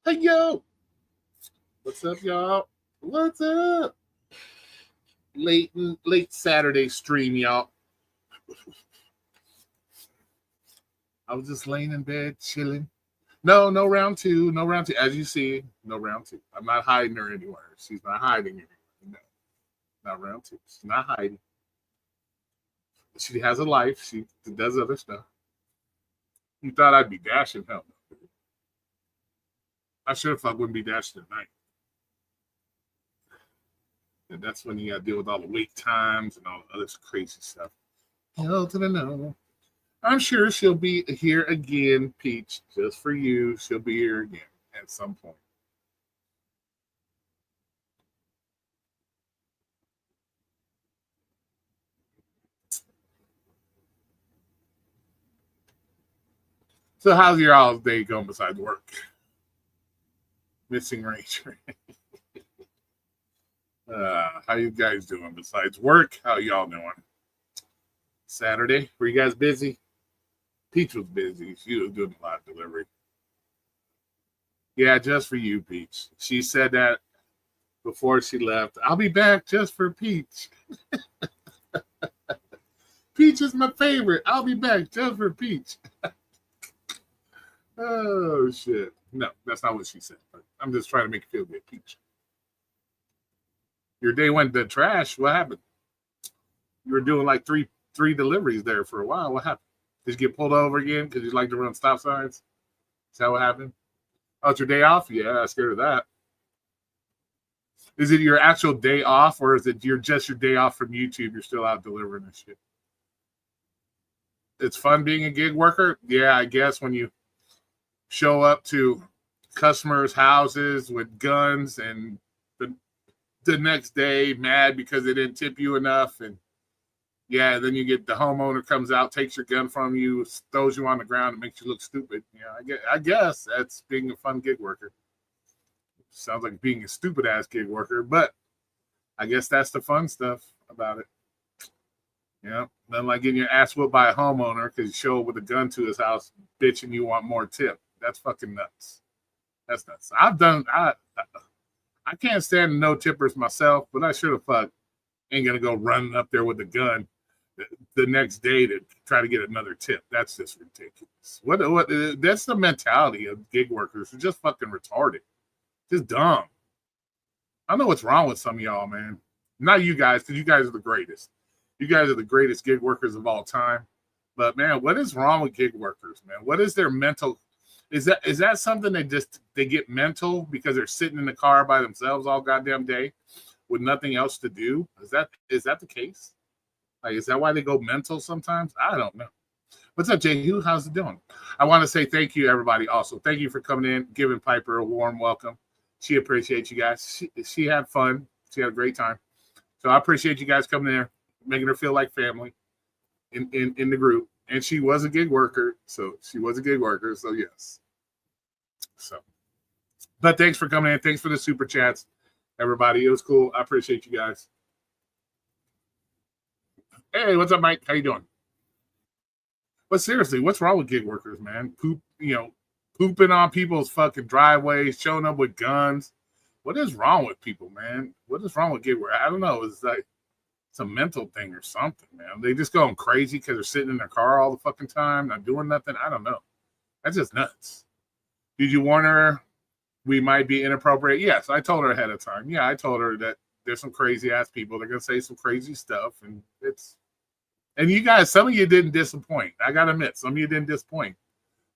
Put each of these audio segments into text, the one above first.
Hey, yo. What's up, y'all? What's up? Late Saturday stream, y'all. I was just laying in bed, chilling. No round two. No round two. As you see, no round two. I'm not hiding her anywhere. She's not hiding anywhere. No, not round two. She's not hiding. She has a life. She does other stuff. You thought I'd be dashing? Hell no. I sure if I wouldn't be dashing tonight. And that's when you got to deal with all the wait times and all the other crazy stuff. Hell to the no. I'm sure she'll be here again, Peach, just for you. She'll be here again at some point. So how's your all day going besides work? Missing Ranger. How you guys doing besides work? How y'all doing? Saturday, were you guys busy? Peach was busy. She was doing a lot of delivery. Yeah, just for you, Peach. She said that before she left. I'll be back just for Peach. Peach is my favorite. I'll be back just for Peach. Oh, shit. No, that's not what she said. But I'm just trying to make you feel good, Peach. Your day went to trash. What happened? You were doing like three deliveries there for a while. What happened? Did you get pulled over again because you like to run stop signs? Is that what happened? Oh, it's your day off? Yeah, I'm scared of that. Is it your actual day off, or is it just your day off from YouTube? You're still out delivering this shit. It's fun being a gig worker? Yeah, I guess when you show up to customers' houses with guns and the next day mad because they didn't tip you enough, and yeah, then you get the homeowner comes out, takes your gun from you, throws you on the ground, and makes you look stupid. Yeah, I guess that's being a fun gig worker. Sounds like being a stupid ass gig worker, but I guess that's the fun stuff about it. Yeah, nothing like getting your ass whooped by a homeowner because you show up with a gun to his house, bitching you want more tip. That's fucking nuts. That's nuts. I can't stand no tippers myself, but I sure the fuck ain't gonna go running up there with a gun the next day to try to get another tip. That's just ridiculous. What? That's the mentality of gig workers. They're just fucking retarded. Just dumb. I know what's wrong with some of y'all, man. Not you guys, because you guys are the greatest. You guys are the greatest gig workers of all time. But man, what is wrong with gig workers, man? What is their mental? Is that something they get mental because they're sitting in the car by themselves all goddamn day with nothing else to do? Is that the case? Like, is that why they go mental sometimes? I don't know. What's up, Jay Hugh? How's it doing? I want to say thank you, everybody. Also, thank you for coming in, giving Piper a warm welcome. She appreciates you guys. She had fun. She had a great time. So I appreciate you guys coming in, making her feel like family in the group. And she was a gig worker. So yes. So, but thanks for coming in. Thanks for the super chats, everybody. It was cool. I appreciate you guys. Hey, what's up, Mike? How you doing? But seriously, what's wrong with gig workers, man? Pooping on people's fucking driveways, showing up with guns. What is wrong with people, man? What is wrong with gig workers? I don't know. It's like it's a mental thing or something, man. They just going crazy because they're sitting in their car all the fucking time, not doing nothing. I don't know. That's just nuts. Did you warn her we might be inappropriate? Yes, I told her ahead of time. Yeah, I told her that there's some crazy ass people. They're gonna say some crazy stuff, and you guys, some of you didn't disappoint. I gotta admit, some of you didn't disappoint.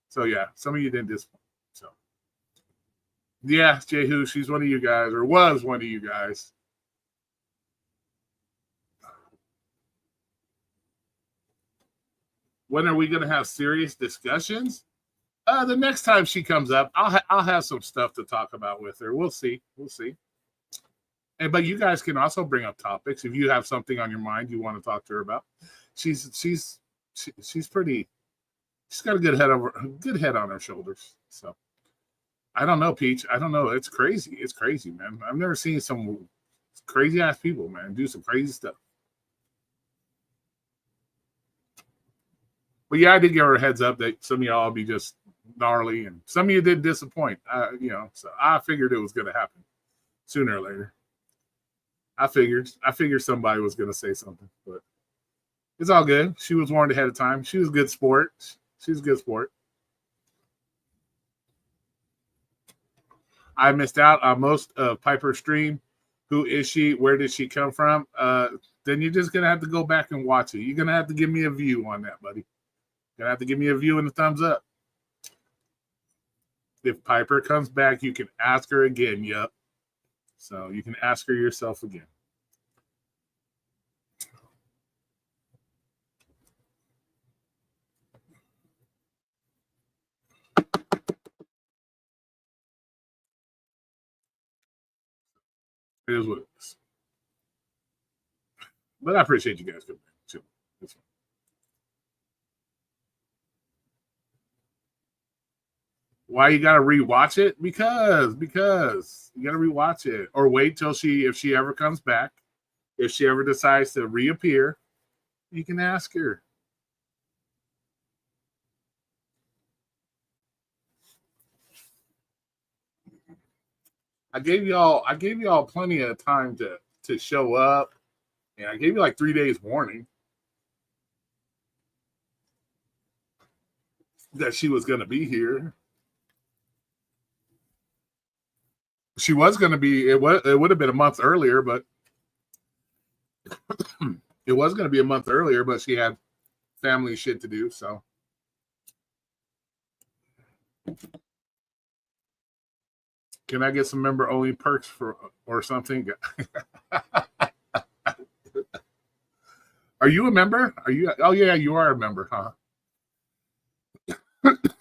So yeah, some of you didn't disappoint. So yeah, Jehu, she's one of you guys, or was one of you guys. When are we gonna have serious discussions? The next time she comes up, I'll have some stuff to talk about with her. We'll see. But you guys can also bring up topics if you have something on your mind you want to talk to her about. She's pretty. She's got a good head on her shoulders. So I don't know, Peach. I don't know. It's crazy. It's crazy, man. I've never seen some crazy ass people, man, do some crazy stuff. But yeah, I did give her a heads up that some of y'all be just gnarly, and some of you did disappoint. So I figured it was going to happen sooner or later. I figured somebody was going to say something, but it's all good. She was warned ahead of time. She was a good sport. She's a good sport. I missed out on most of Piper's stream. Who is she? Where did she come from? Then you're just going to have to go back and watch it. You're going to have to give me a view on that, buddy. You're going to have to give me a view and a thumbs up. If Piper comes back, you can ask her again. Yep. So you can ask her yourself again. It is what it is. But I appreciate you guys coming too. Why you gotta rewatch it? Because you gotta rewatch it, or wait till if she ever comes back, if she ever decides to reappear, you can ask her. I gave y'all plenty of time to show up, and I gave you like 3 days warning that she was gonna be here. She was going to be. It would have been a month earlier, but it was going to be a month earlier. But she had family shit to do. So, can I get some member only perks or something? Are you a member? Are you? Oh yeah, you are a member, huh?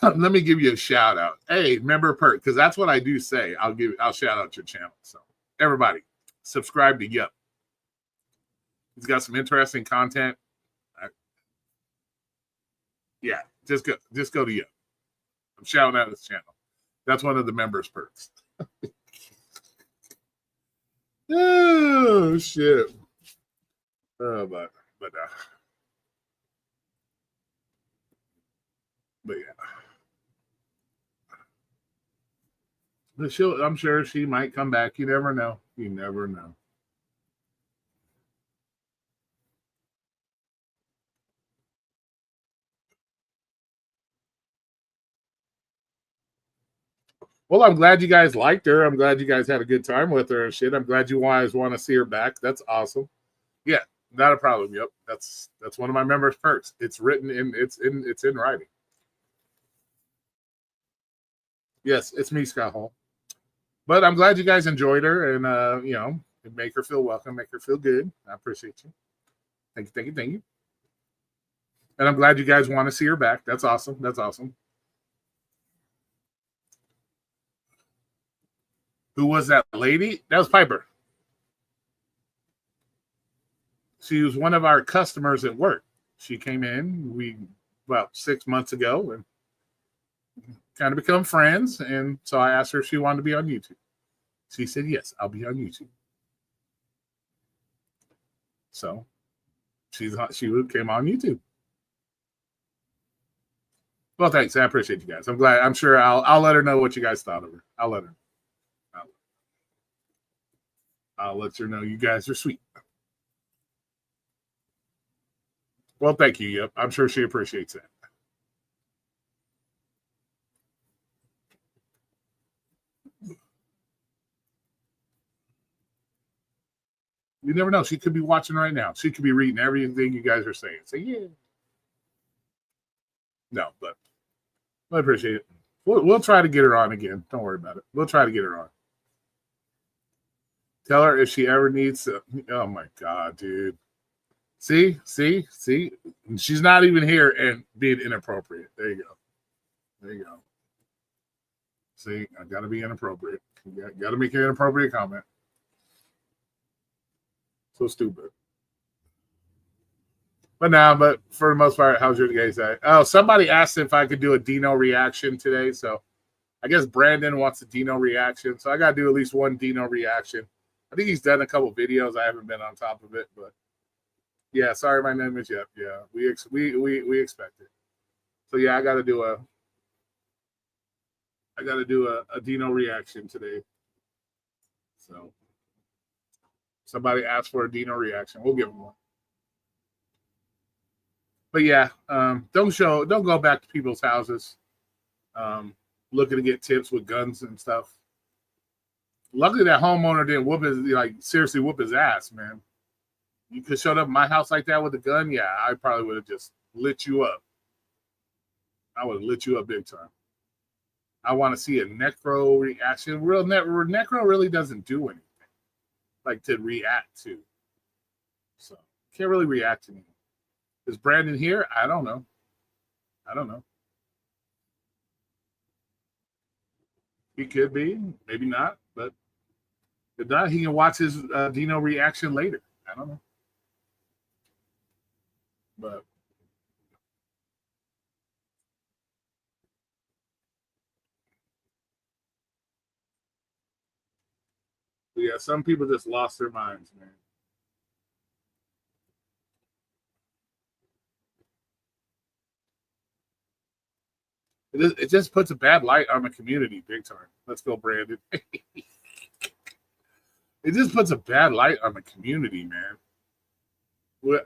Let me give you a shout out. Hey, member perk, because that's what I do say. I'll shout out your channel. So everybody, subscribe to Yup. He's got some interesting content. Yeah, just go to Yup. I'm shouting out his channel. That's one of the members' perks. Oh shit. Oh, but yeah. I'm sure she might come back. You never know. You never know. Well, I'm glad you guys liked her. I'm glad you guys had a good time with her and shit. I'm glad you guys want to see her back. That's awesome. Yeah, not a problem. Yep. That's one of my members' perks. It's written in it's in writing. Yes, it's me, Scott Hall. But I'm glad you guys enjoyed her, and make her feel welcome, make her feel good. I appreciate you. Thank you. And I'm glad you guys want to see her back. That's awesome. That's awesome. Who was that lady? That was Piper. She was one of our customers at work. She came in about 6 months ago and kind of become friends. And so I asked her if she wanted to be on YouTube. She said, yes, I'll be on YouTube. So she came on YouTube. Well, thanks. I appreciate you guys. I'm glad. I'm sure I'll let her know what you guys thought of her. I'll let her. I'll let her know you guys are sweet. Well, thank you. Yep. I'm sure she appreciates that. You never know. She could be watching right now. She could be reading everything you guys are saying. Say, yeah. No, but I appreciate it. We'll try to get her on again. Don't worry about it. We'll try to get her on. Tell her if she ever needs to. Oh, my God, dude. See? She's not even here and being inappropriate. There you go. See, I got to be inappropriate. Got to make an inappropriate comment. So stupid. But for the most part, how's your guys' day? Oh, somebody asked if I could do a Dino reaction today. So I guess Brandon wants a Dino reaction. So I got to do at least one Dino reaction. I think he's done a couple videos. I haven't been on top of it, but yeah, sorry, my name is Yep. Yeah, we expect it. So yeah, I got to do I got to do a Dino reaction today. So somebody asked for a Dino reaction. We'll give them one. But yeah, don't go back to people's houses looking to get tips with guns and stuff. Luckily, that homeowner didn't seriously whoop his ass, man. You could showed up at my house like that with a gun, yeah, I probably would have just lit you up. I would have lit you up big time. I want to see a necro reaction. Necro really doesn't do anything like to react to. So can't really react to anything. Is Brandon here? I don't know. He could be, maybe not, but if not, he can watch his Dino reaction later. I don't know. But yeah, some people just lost their minds, man. It just puts a bad light on the community big time. Let's go, Brandon. It just puts a bad light on the community, man.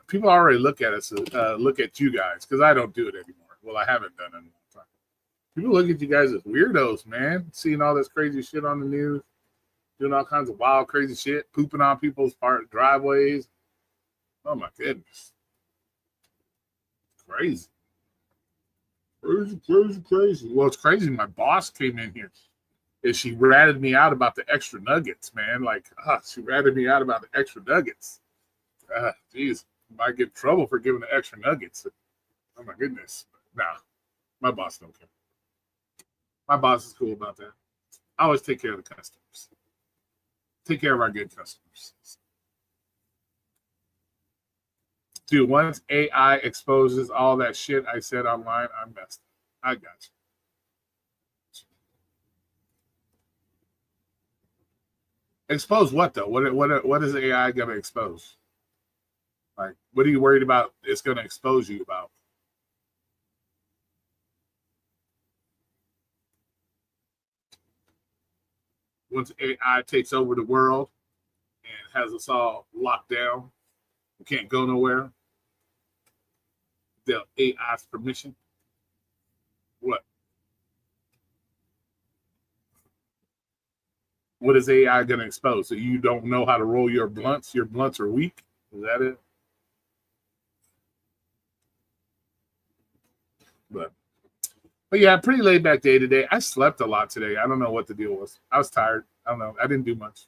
People already look at us, look at you guys, because I don't do it anymore. Well, I haven't done it in a long time. People look at you guys as weirdos, man. Seeing all this crazy shit on the news, doing all kinds of wild, crazy shit, pooping on people's driveways. Oh my goodness, crazy. Crazy. Well, it's crazy. My boss came in here and she ratted me out about the extra nuggets, man. She ratted me out about the extra nuggets. Jeez, might get in trouble for giving the extra nuggets. Oh my goodness. Nah, my boss don't care. My boss is cool about that. I always take care of the customers. Take care of our good customers. Dude, once AI exposes all that shit I said online, I'm messed up. I got you. Expose what though? What is AI gonna expose? Like, what are you worried about? It's gonna expose you about? Once AI takes over the world and has us all locked down, we can't go nowhere. The AI's permission. What? What is AI going to expose? So you don't know how to roll your blunts? Your blunts are weak? Is that it? But yeah, pretty laid back day today. I slept a lot today. I don't know what the deal was. I was tired. I don't know. I didn't do much.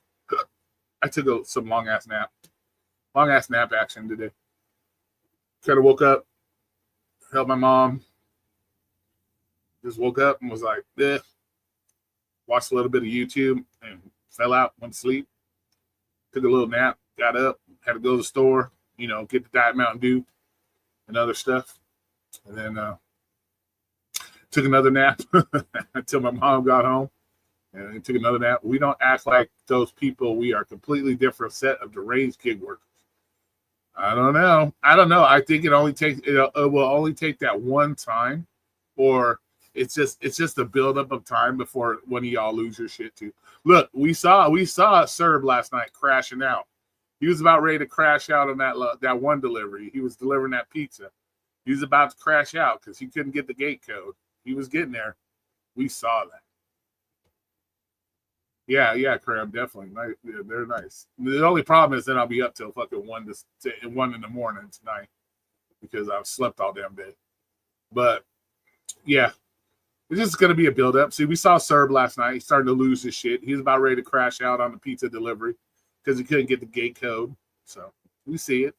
I took some long ass nap action today. Kind of woke up, helped my mom. Just woke up and was like, eh. Watched a little bit of YouTube and fell out, went to sleep. Took a little nap, got up, had to go to the store, get the Diet Mountain Dew and other stuff. And then took another nap until my mom got home. And then took another nap. We don't act like those people. We are a completely different set of deranged gig workers. I don't know. I think it will only take that one time, or it's just a buildup of time before one of y'all lose your shit too. Look, we saw Serb last night crashing out. He was about ready to crash out on that one delivery. He was delivering that pizza. He was about to crash out because he couldn't get the gate code. He was getting there. We saw that. Yeah, Crab, definitely. Yeah, they're nice. The only problem is then I'll be up till fucking 1 in the morning tonight because I've slept all damn day. But yeah, it's just going to be a build-up. See, we saw Serb last night. He started to lose his shit. He was about ready to crash out on the pizza delivery because he couldn't get the gate code. So we see it.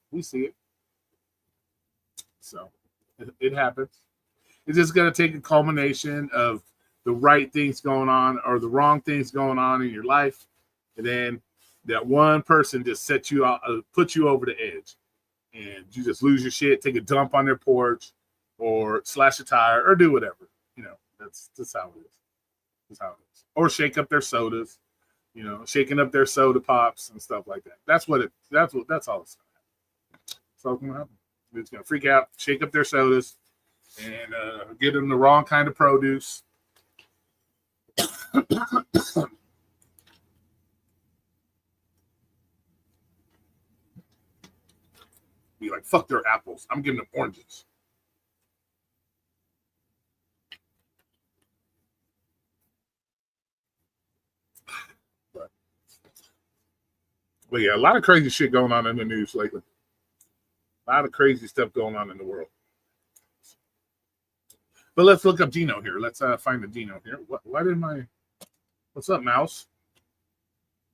So it happens. It's just going to take a culmination of the right things going on or the wrong things going on in your life. And then that one person just sets you out, puts you over the edge. And you just lose your shit, take a dump on their porch or slash a tire or do whatever. That's how it is. That's how it is. Or shake up their sodas, shaking up their soda pops and stuff like that. That's all it's going to happen. That's all it's going to happen. It's going to freak out, shake up their sodas, and get them the wrong kind of produce. Be like, fuck their apples. I'm giving them oranges. But yeah, a lot of crazy shit going on in the news lately. A lot of crazy stuff going on in the world. But let's look up Dino here. Let's find the Dino here. What did my... What's up, Mouse?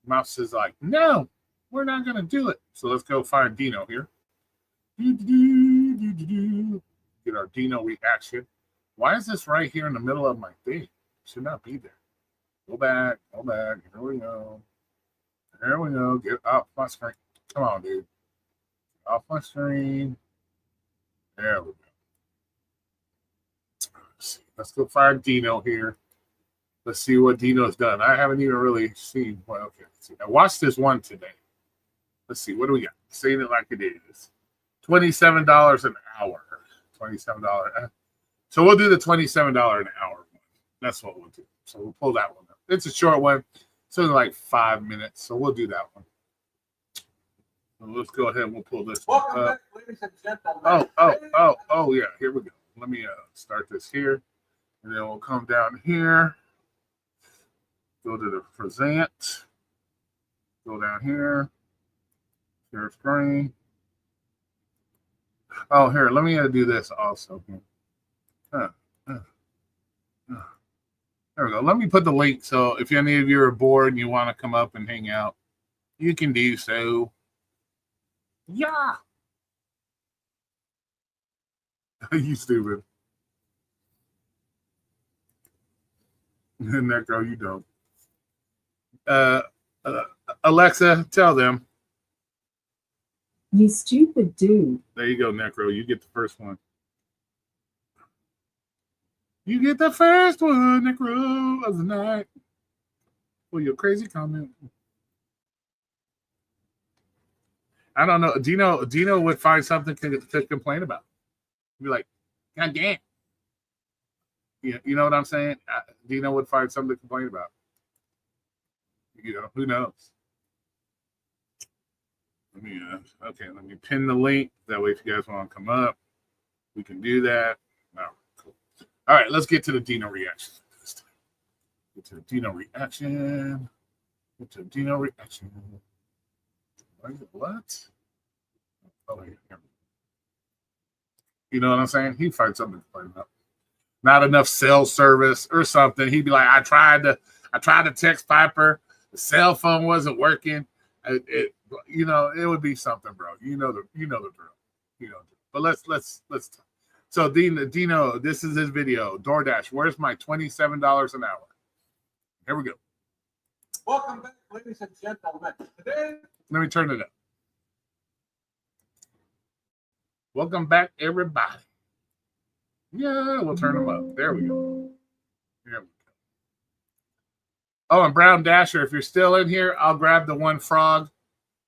Mouse is like, no, we're not going to do it. So let's go find Dino here. Get our Dino reaction. Why is this right here in the middle of my thing? It should not be there. Go back. Go back. Here we go. Here we go. Get off my screen. Come on, dude. Off my screen. There we go. Let's go find Dino here. Let's see what Dino's done. I haven't even really seen. Well, okay. Let's see. I watched this one today. Let's see. What do we got? Saying it like it is. $27 an hour. $27. So we'll do the $27 an hour one. That's what we'll do. So we'll pull that one up. It's a short one. It's only like 5 minutes. So we'll do that one. So let's go ahead and we'll pull this one up. Oh, yeah. Here we go. Let me start this here. And then we'll come down here. Go to the present. Go down here. Share screen. Oh, here. Let me do this also. There we go. Let me put the link. So if any of you are bored and you want to come up and hang out, you can do so. Yeah. You stupid. Necro, you don't. Alexa, tell them. You stupid dude. There you go, Necro. You get the first one. You get the first one, Necro, of the night. For your crazy comment. I don't know. Dino would find something to complain about. Be like, God damn. You know what I'm saying? Dino would find something to complain about. You know, who knows? Let me pin the link. That way, if you guys want to come up, we can do that. No, cool. All right, let's get to the Dino reaction. Get to the Dino reaction. What? Oh, here. You know what I'm saying? He'd find something to complain about. Not enough cell service or something. He'd be like, I tried to text Piper. The cell phone wasn't working. It would be something, bro. You know the drill. But let's. So Dino, this is his video. DoorDash, where's my $27 an hour? Here we go. Welcome back, ladies and gentlemen. Today, let me turn it up. Welcome back, everybody. Yeah, we'll turn them up. There we go. Oh, and Brown Dasher, if you're still in here, I'll grab the one frog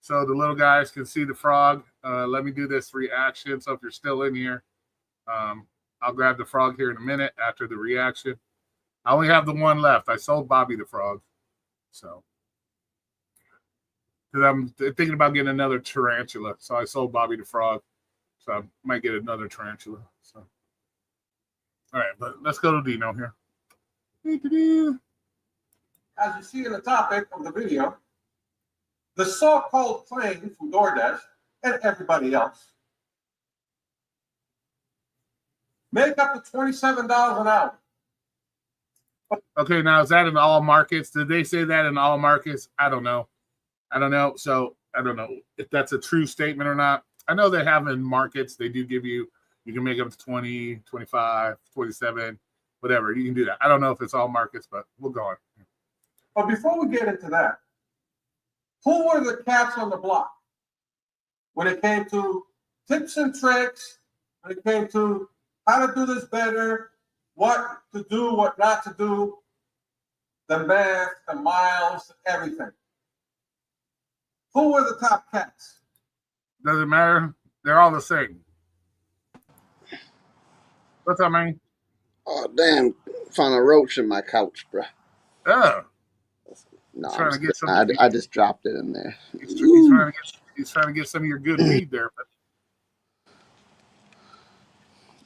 so the little guys can see the frog. Let me do this reaction. So if you're still in here, I'll grab the frog here in a minute after the reaction. I only have the one left. I sold Bobby the frog. So, because I'm thinking about getting another tarantula. So I sold Bobby the frog. So I might get another tarantula. So, all right, but let's go to Dino here. as you see in the topic of the video, the so-called claim from DoorDash and everybody else make up to $27 an hour. Okay, now is that in all markets? Did they say that in all markets? I don't know. So I don't know if that's a true statement or not. I know they have in markets, they do give you can make up to 20, 25, 27, whatever. You can do that. I don't know if it's all markets, but we'll go on. But before we get into that, who were the cats on the block when it came to tips and tricks, when it came to how to do this better, what to do, what not to do, the math, the miles, everything? Who were the top cats? Doesn't matter. They're all the same. What's up, man? Oh, damn. Found a roach in my couch, bro. Oh, No, trying to get some. I just dropped it in there. He's trying to get some of your good weed there,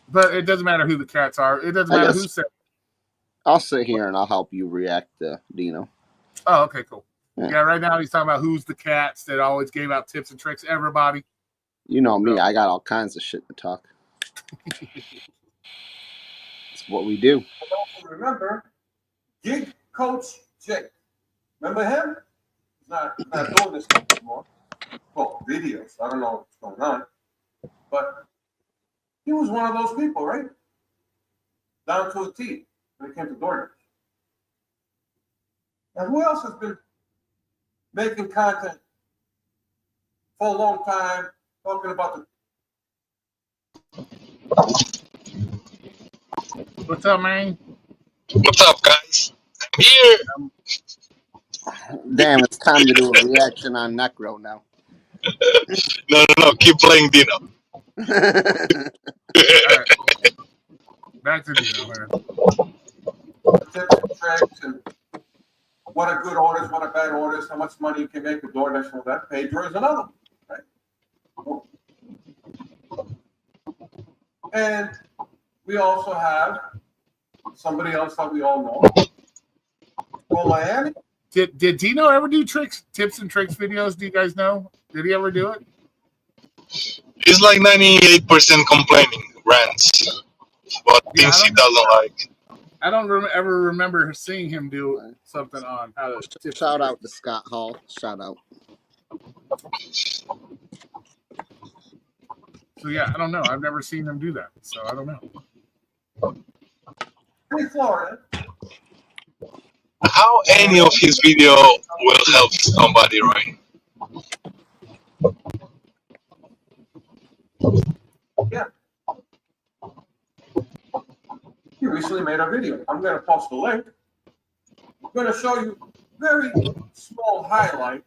but it doesn't matter who the cats are. It doesn't matter who said. I'll sit here and I'll help you react to Dino. Oh, okay, cool. Yeah, right now he's talking about who's the cats that always gave out tips and tricks. Everybody. You know me, I got all kinds of shit to talk. It's what we do. Also remember, Gig Coach Jake. Remember him? He's not doing this stuff anymore. Well, videos. I don't know what's going on. But he was one of those people, right? Down to a T when it came to DoorDash. And who else has been making content for a long time, talking about the... What's up, man? What's up, guys? I'm here. Damn, it's time to do a reaction on Necro now. No. Keep playing Dino. All right. Back to Dino, man. Tips and tricks and what are good orders, what are bad orders, how much money you can make with DoorDash and all that. Pedro is another one, right? And we also have somebody else that we all know. From Miami. Did Dino ever do tips and tricks videos? Do you guys know? Did he ever do it? He's like 98% complaining, rants, but things he doesn't like. I don't ever remember seeing him do something on how to Shout out to Scott Hall. Shout out. So yeah, I don't know. I've never seen him do that, so I don't know. Hey, Florida. How any of his video will help somebody, right? Yeah. He recently made a video. I'm going to post the link. I'm going to show you a very small highlight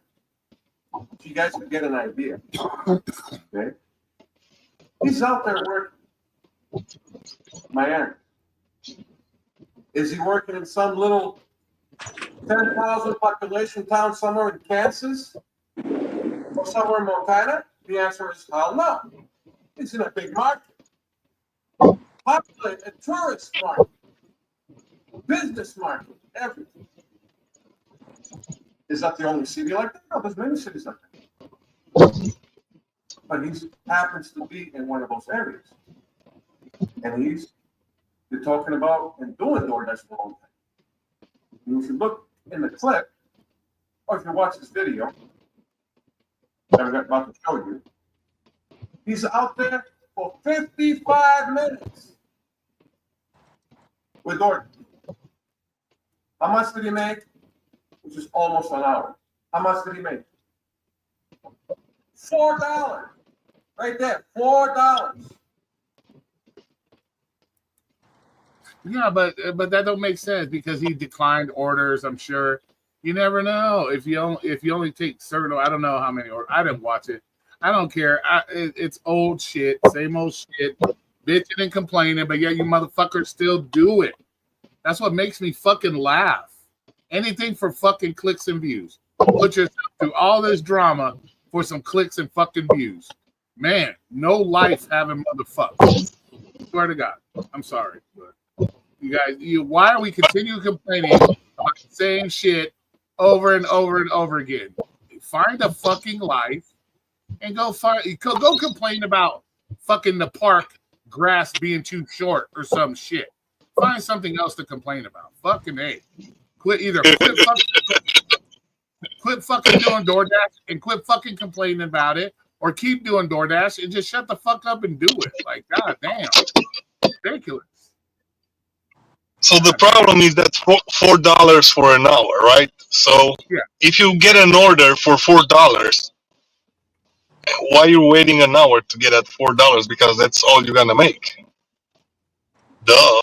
so you guys can get an idea. Okay? He's out there working. Miami. Is he working in some little 10,000 population town somewhere in Kansas or somewhere in Montana? The answer is hell no. It's in a big market. Populate a tourist market, business market, everything. Is that the only city like that? No, there's many cities like that. But he happens to be in one of those areas. And he's been talking about and doing DoorDash for a long time. And if you look in the clip, or if you watch this video that I'm about to show you, he's out there for 55 minutes with DoorDash. How much did he make? Which is almost an hour. How much did he make? $4. Right there, $4. Yeah, but that don't make sense because he declined orders. I'm sure. You never know if you only take certain. I don't know how many orders. I didn't watch it. I don't care. It's old shit, same old shit, bitching and complaining. But yeah, you motherfuckers still do it. That's what makes me fucking laugh. Anything for fucking clicks and views. Put yourself through all this drama for some clicks and fucking views. Man, no life having motherfuckers. Swear to God. I'm sorry, but you guys, why are we continue complaining about the same shit over and over and over again? Find a fucking life and go complain about fucking the park grass being too short or some shit. Find something else to complain about. Fucking A. Quit fucking doing DoorDash and quit fucking complaining about it, or keep doing DoorDash and just shut the fuck up and do it. Like, god damn. Ridiculous. So the problem is that $4 for an hour, right? So yeah. If you get an order for $4, why are you waiting an hour to get at $4? Because that's all you're gonna make. Duh.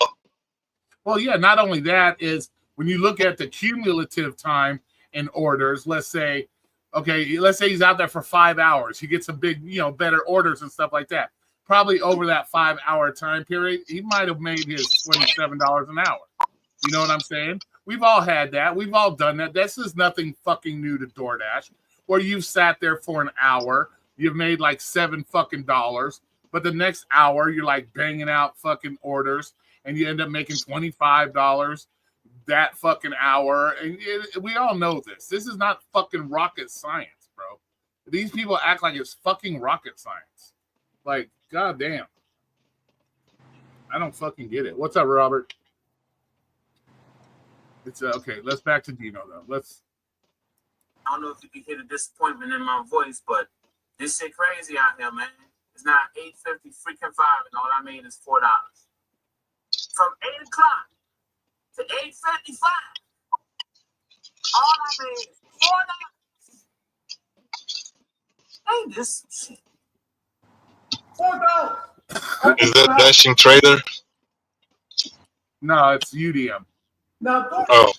Well, yeah, not only that is when you look at the cumulative time in orders, let's say he's out there for 5 hours. He gets some big, better orders and stuff like that. Probably over that 5 hour time period, he might have made his $27 an hour. You know what I'm saying? We've all had that. We've all done that. This is nothing fucking new to DoorDash. Where you've sat there for an hour, you've made like $7 fucking, but the next hour you're like banging out fucking orders, and you end up making $25 that fucking hour. And we all know this. This is not fucking rocket science, bro. These people act like it's fucking rocket science. Like, goddamn. I don't fucking get it. What's up, Robert? It's okay. Let's back to Dino though. I don't know if you can hear the disappointment in my voice, but this shit crazy out here, man. It's now $8.50 freaking 5, and all I made is $4. From 8 o'clock to 8:55, all I made is $4. Ain't this shit? $4. Is that Dashing Trader? No, it's UDM. Now, Oh,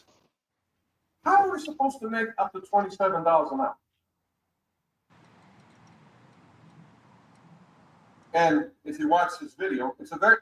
how are we supposed to make up to $27 an hour? And if you watch this video, it's a very,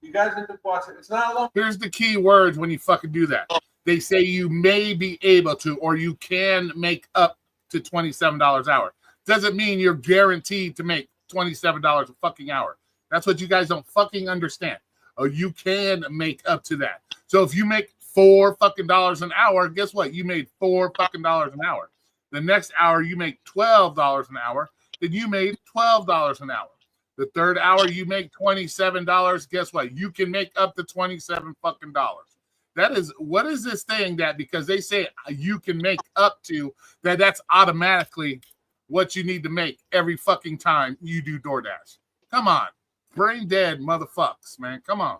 you guys need to watch it. It's not a long. Here's the key words when you fucking do that. They say you may be able to, or you can make up to $27 an hour. Doesn't mean you're guaranteed to make $27 a fucking hour. That's what you guys don't fucking understand. Oh, you can make up to that. So if you make $4 fucking an hour, guess what? You made $4 fucking an hour. The next hour you make $12 an hour. Then you made $12 an hour. The third hour you make $27. Guess what? You can make up to $27 fucking dollars. That is, what is this thing that because they say you can make up to that's automatically what you need to make every fucking time you do DoorDash? Come on, brain dead motherfucks, man. Come on,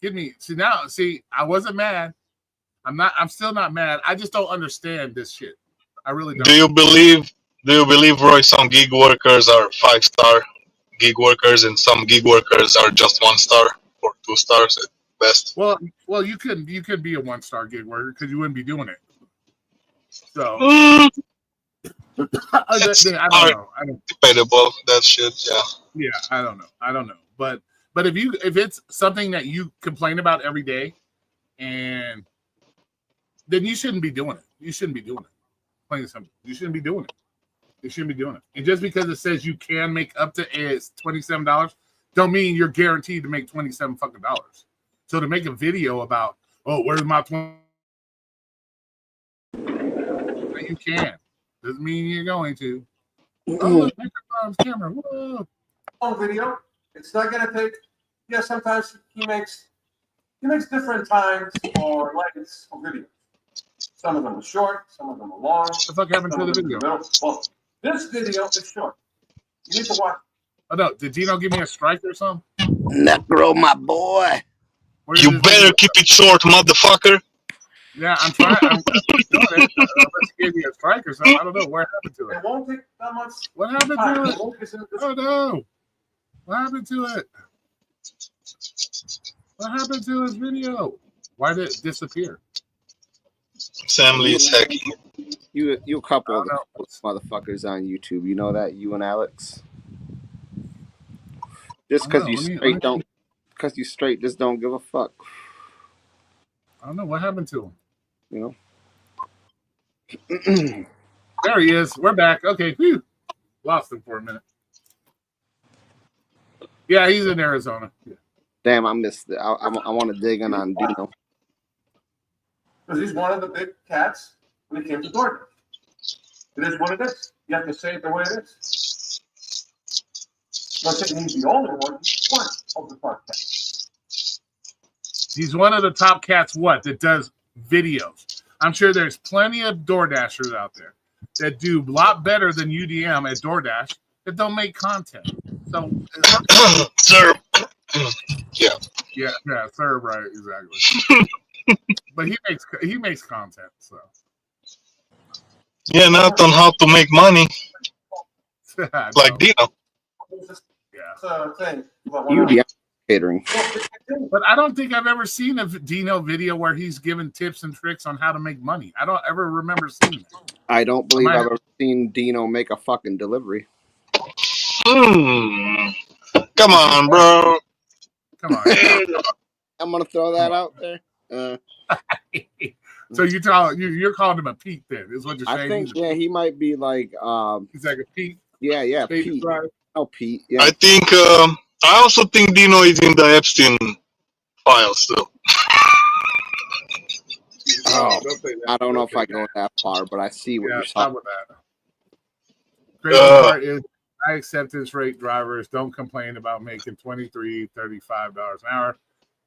give me. See, I wasn't mad. I'm still not mad. I just don't understand this shit. I really don't. do you believe Roy, some gig workers are 5-star gig workers and some gig workers are just 1 star or 2 stars at best? Well, you could be a 1-star gig worker because you wouldn't be doing it. So I don't know. Debatable, that shit. Yeah. Yeah, I don't know. But if it's something that you complain about every day, and then you shouldn't be doing it. You shouldn't be doing it. Plain and simple. You shouldn't be doing it. You shouldn't be doing it. And just because it says you can make up to $27, don't mean you're guaranteed to make $27 fucking dollars. So to make a video about, oh, where's my 20? You can. Doesn't mean you're going to. Oh, look, Microphone's camera. Whoa. Video. It's not gonna take. Yeah, sometimes he makes different times or lengths of videos. Some of them are short, some of them are long. What the fuck happened to the video? Well, this video is short. You need to watch. Oh no, did Dino give me a strike or something? Necro, my boy. You better keep it short, motherfucker. Yeah, I'm trying. I'm doing it. Unless he gave me a strike or something. I don't know what happened to it. It won't take that much. What happened time. to It it? won't get into this. Oh no! What happened to it? What happened to his video? Why did it disappear? Sam Lee's hacking. You a couple of I those motherfuckers on YouTube. You know that, you and Alex. Just because you straight just don't give a fuck. I don't know what happened to him. You know. There he is. We're back. Okay, whew. Lost him for a minute. Yeah, he's in Arizona. Yeah. Damn, I missed it. I want to dig in on Dino. Because he's one of the big cats when it came to DoorDash. It is what it is. You have to say it the way it is. I'm not saying he's the only one. He's one of the top cats. He's one of the top cats, that does videos. I'm sure there's plenty of DoorDashers out there that do a lot better than UDM at DoorDash that don't make content. So, sir. Yeah, sir, right, exactly. But he makes content, so. Yeah, not on how to make money. Like Dino. Yeah. UDM catering. But I don't think I've ever seen a Dino video where he's given tips and tricks on how to make money. I don't ever remember seeing it. I don't believe I've ever seen Dino make a fucking delivery. Come on, bro. Come on. I'm gonna throw that out there. So you're calling him a Pete then? Is what you're saying? I think he might be like he's like a Pete. Yeah, Pete. Pete. Oh, Pete. Yeah. I think. I also think Dino is in the Epstein files too. Oh, Don't say that. I don't know if I go that far, but I see what you're stop saying. with that. Crazy part is high acceptance rate drivers don't complain about making $23, $35 an hour.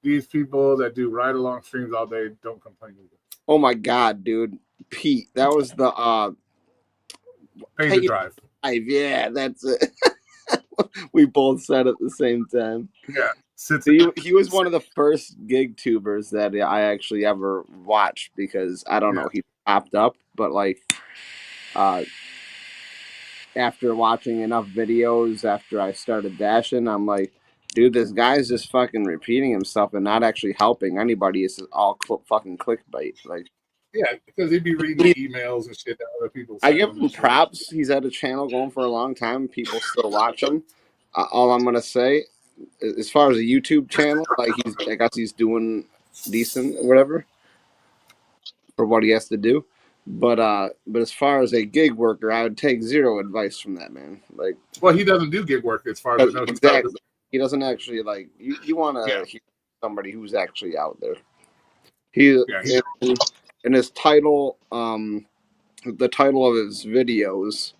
These people that do ride along streams all day don't complain either. Oh my god, dude. Pete. That was the Pay to drive. Yeah, that's it. We both said it at the same time. Yeah. He was one of the first gig tubers that I actually ever watched because I don't know, he popped up, but like after watching enough videos after I started dashing, I'm like, dude, this guy's just fucking repeating himself and not actually helping anybody. It's all fucking clickbait. Like, yeah, because he'd be reading the emails and shit that other people send. I give him props. He's had a channel going for a long time. People still watch him. All I'm gonna say, as far as a YouTube channel, like I guess he's doing decent or whatever for what he has to do. But as far as a gig worker, I would take zero advice from that man. Like, well, he doesn't do gig work as far as I know. Exactly. He doesn't actually like you want to hear somebody who's actually out there. In his title, the title of his videos,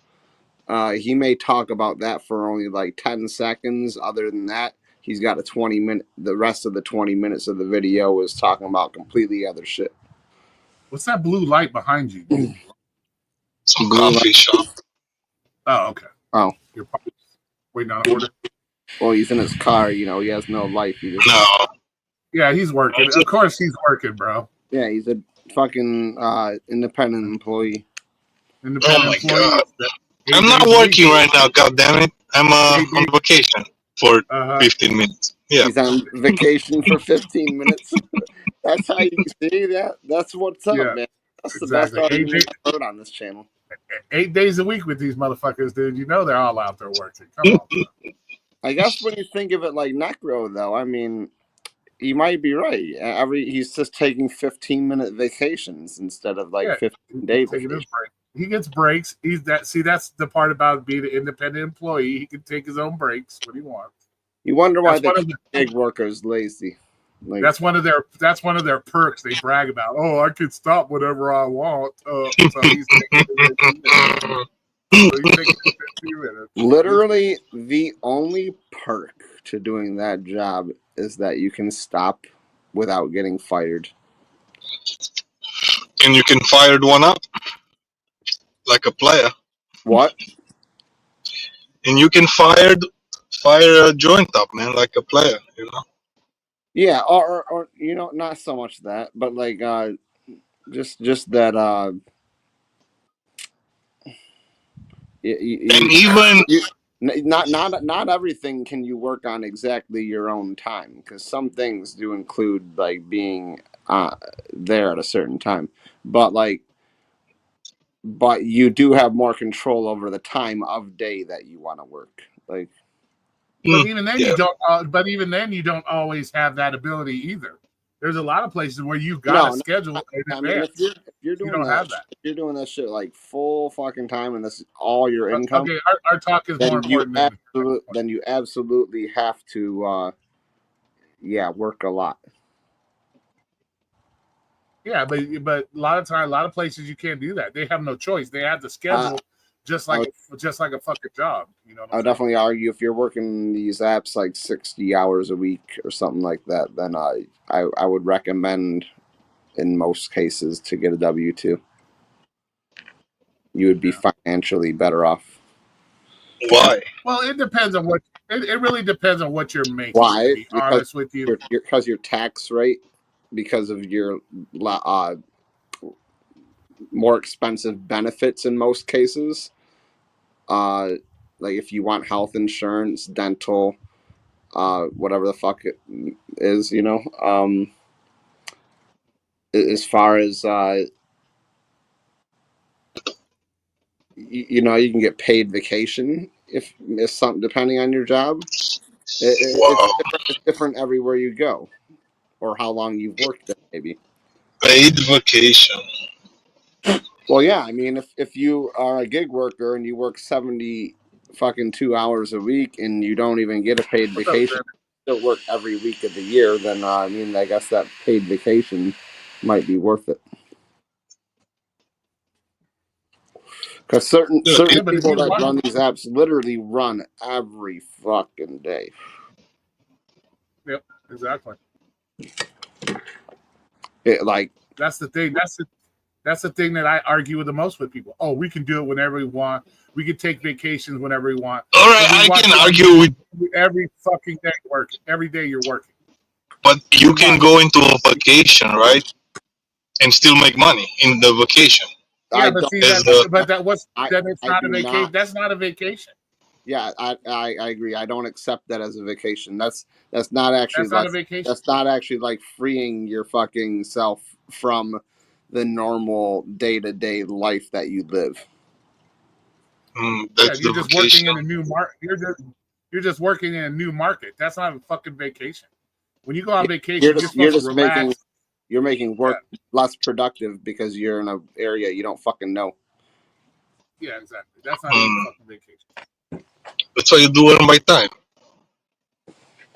he may talk about that for only like 10 seconds. Other than that, he's got a 20-minute. The rest of the 20 minutes of the video is talking about completely other shit. What's that blue light behind you? Some coffee shop. Oh, okay. Oh, you're probably waiting on an order. Well, he's in his car. You know, he has no life. No. Yeah, he's working. Of course, he's working, bro. Yeah, he's a fucking independent employee. God. I'm not working right now, goddammit. I'm on vacation for 15 minutes. Yeah. He's on vacation for 15 minutes. That's how you see that. That's what's up, man. That's the best argument I've heard on this channel. 8 days a week with these motherfuckers, dude. You know they're all out there working. Come on, bro. I guess when you think of it like Necro, though, I mean, he might be right. He's just taking 15-minute vacations instead of like 15-day vacations. He gets breaks. That's the part about being an independent employee. He can take his own breaks when he wants. You wonder why the gig workers lazy. Like, that's one of their perks they brag about. Oh, I can stop whatever I want. So he's taking 15 minutes. Literally, the only perk to doing that job is that you can stop without getting fired. And you can fire one up like a player. What? And you can fire a joint up, man, like a player, you know? Yeah, or you know, not so much that, but like just that not everything can you work on exactly your own time, because some things do include like being there at a certain time, but you do have more control over the time of day that you want to work. Like, but even then you don't. But even then you don't always have that ability either. There's a lot of places where you've got to schedule. I mean, if you're doing that, if you're doing that shit like full fucking time, and this is all your income. Okay, our talk is more important. Then you absolutely have to, work a lot. Yeah, but a lot of places you can't do that. They have no choice. They have to schedule just like a fucking job. You know. I would definitely argue if you're working these apps like 60 hours a week or something like that, then I would recommend in most cases to get a W-2. You would be financially better off. Why? Well, it depends on what. It really depends on what you're making. Why? To be honest with you, because your tax rate, because of your more expensive benefits in most cases. Like if you want health insurance, dental, whatever the fuck it is, you know. As far as you know, you can get paid vacation if something, depending on your job. It's different everywhere you go, or how long you've worked there, maybe. Paid vacation. Well, yeah. I mean, if you are a gig worker and you work 72 hours a week and you don't even get a paid What's up, vacation, Sam? still work every week of the year, then I mean, I guess that paid vacation might be worth it. Because certain Yeah, Yeah, but if people you that want, run these apps literally run every fucking day. yep, exactly. Like, That's the thing. That's the thing that I argue with the most with people. Oh, we can do it whenever we want. We can take vacations whenever we want. all right, But we I watch can you on argue with, every fucking day working. Every day you're working. but We you can watch go you. into a vacation, right, and still make money in the vacation. Yeah, I but don't. see As that, the but that was I then it's I not do a vacation. not. That's not a vacation. Yeah, I agree. I don't accept that as a vacation. That's not actually That's not like a vacation. that's not actually like freeing your fucking self from the normal day-to-day life that you live. Yeah, that's you're the just working in vacation. a new market. You're just working in a new market. That's not a fucking vacation. When you go on You're vacation, you're just you're supposed to just making relax. you're making Yeah, work less productive because you're in an area you don't fucking know. yeah, exactly. That's not even a Mm, fucking vacation. that's why you do it on my time.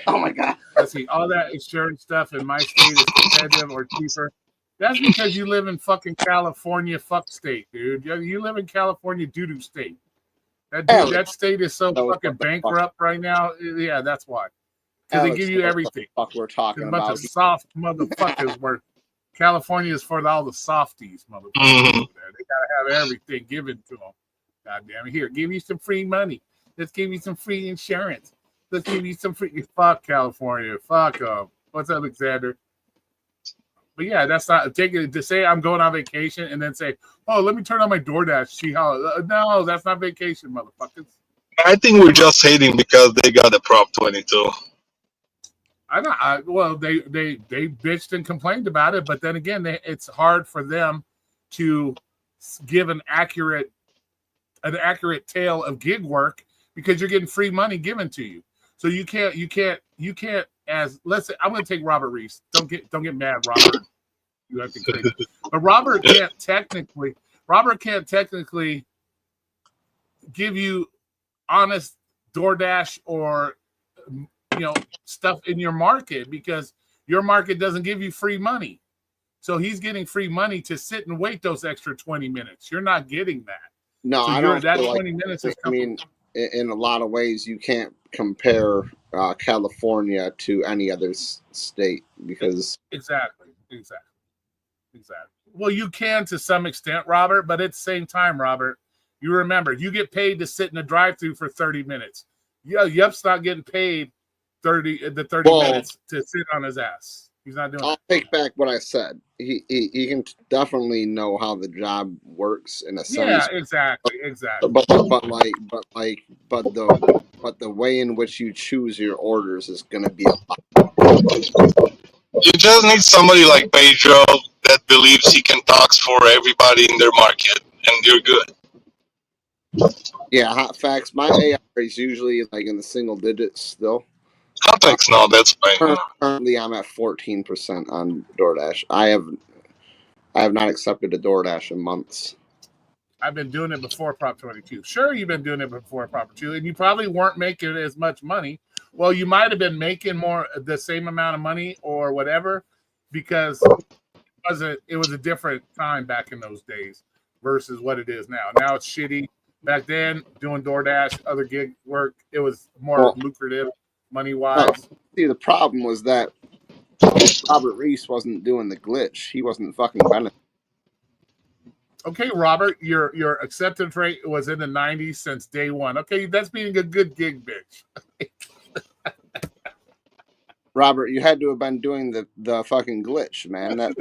Oh my god. Let's see, all that insurance stuff in my state is competitive or cheaper. That's because you live in fucking California, fuck state, dude. You live in California, doo-doo state. Alex That state is so knows fucking what the fuck. bankrupt right now. Yeah, that's why. Because they give Alex you knows what the everything. fuck we're There's talking a bunch of about. soft motherfuckers where California is for all the softies, motherfuckers Mm, over there. They gotta have everything given to them. God damn it. Here, give you some free money. Let's give you some free insurance. Let's give you some free. Fuck California. Fuck them. What's up, Alexander? But yeah, that's not taking to say I'm going on vacation and then say, oh, let me turn on my DoorDash. See how? No, that's not vacation, motherfuckers. I think we're just hating because they got a Prop 22. Well, they bitched and complained about it, but then again, it's hard for them to give an accurate tale of gig work because you're getting free money given to you. So you can't as let's say I'm going to take Robert Reese. Don't get mad, Robert. You have to crazy, but Robert can't technically give you honest DoorDash or stuff in your market because your market doesn't give you free money. So he's getting free money to sit and wait those extra 20 minutes. You're not getting that. No, So I don't that feel like. 20 minutes is I mean, in a lot of ways, you can't compare California to any other state because. exactly. Well, you can to some extent, Robert, but at the same time, Robert, you remember you get paid to sit in a drive-through for 30 minutes. Yeah, Yup's not getting paid 30 Well, minutes to sit on his ass. He's not doing I'll that. take back what I said. He can definitely know how the job works in a Yeah, sense, exactly. but the way in which you choose your orders is going to be a lot. You just need somebody like Pedro that believes he can talk for everybody in their market, and you're good. Yeah, hot facts. My AR is usually like in the single digits still. Context, no, that's fine. Currently, I'm at 14% on DoorDash. I have not accepted a DoorDash in months. I've been doing it before Prop 22. Sure, you've been doing it before Prop 2, and you probably weren't making as much money. Well, you might have been making the same amount of money or whatever, because it was a different time back in those days versus what it is now. Now it's shitty. Back then, doing DoorDash, other gig work, it was more lucrative money wise. See, the problem was that Robert Reese wasn't doing the glitch. He wasn't fucking benefiting. Okay, Robert, your acceptance rate was in the 90s since day one. Okay, that's being a good gig, bitch. Robert, you had to have been doing the fucking glitch, man.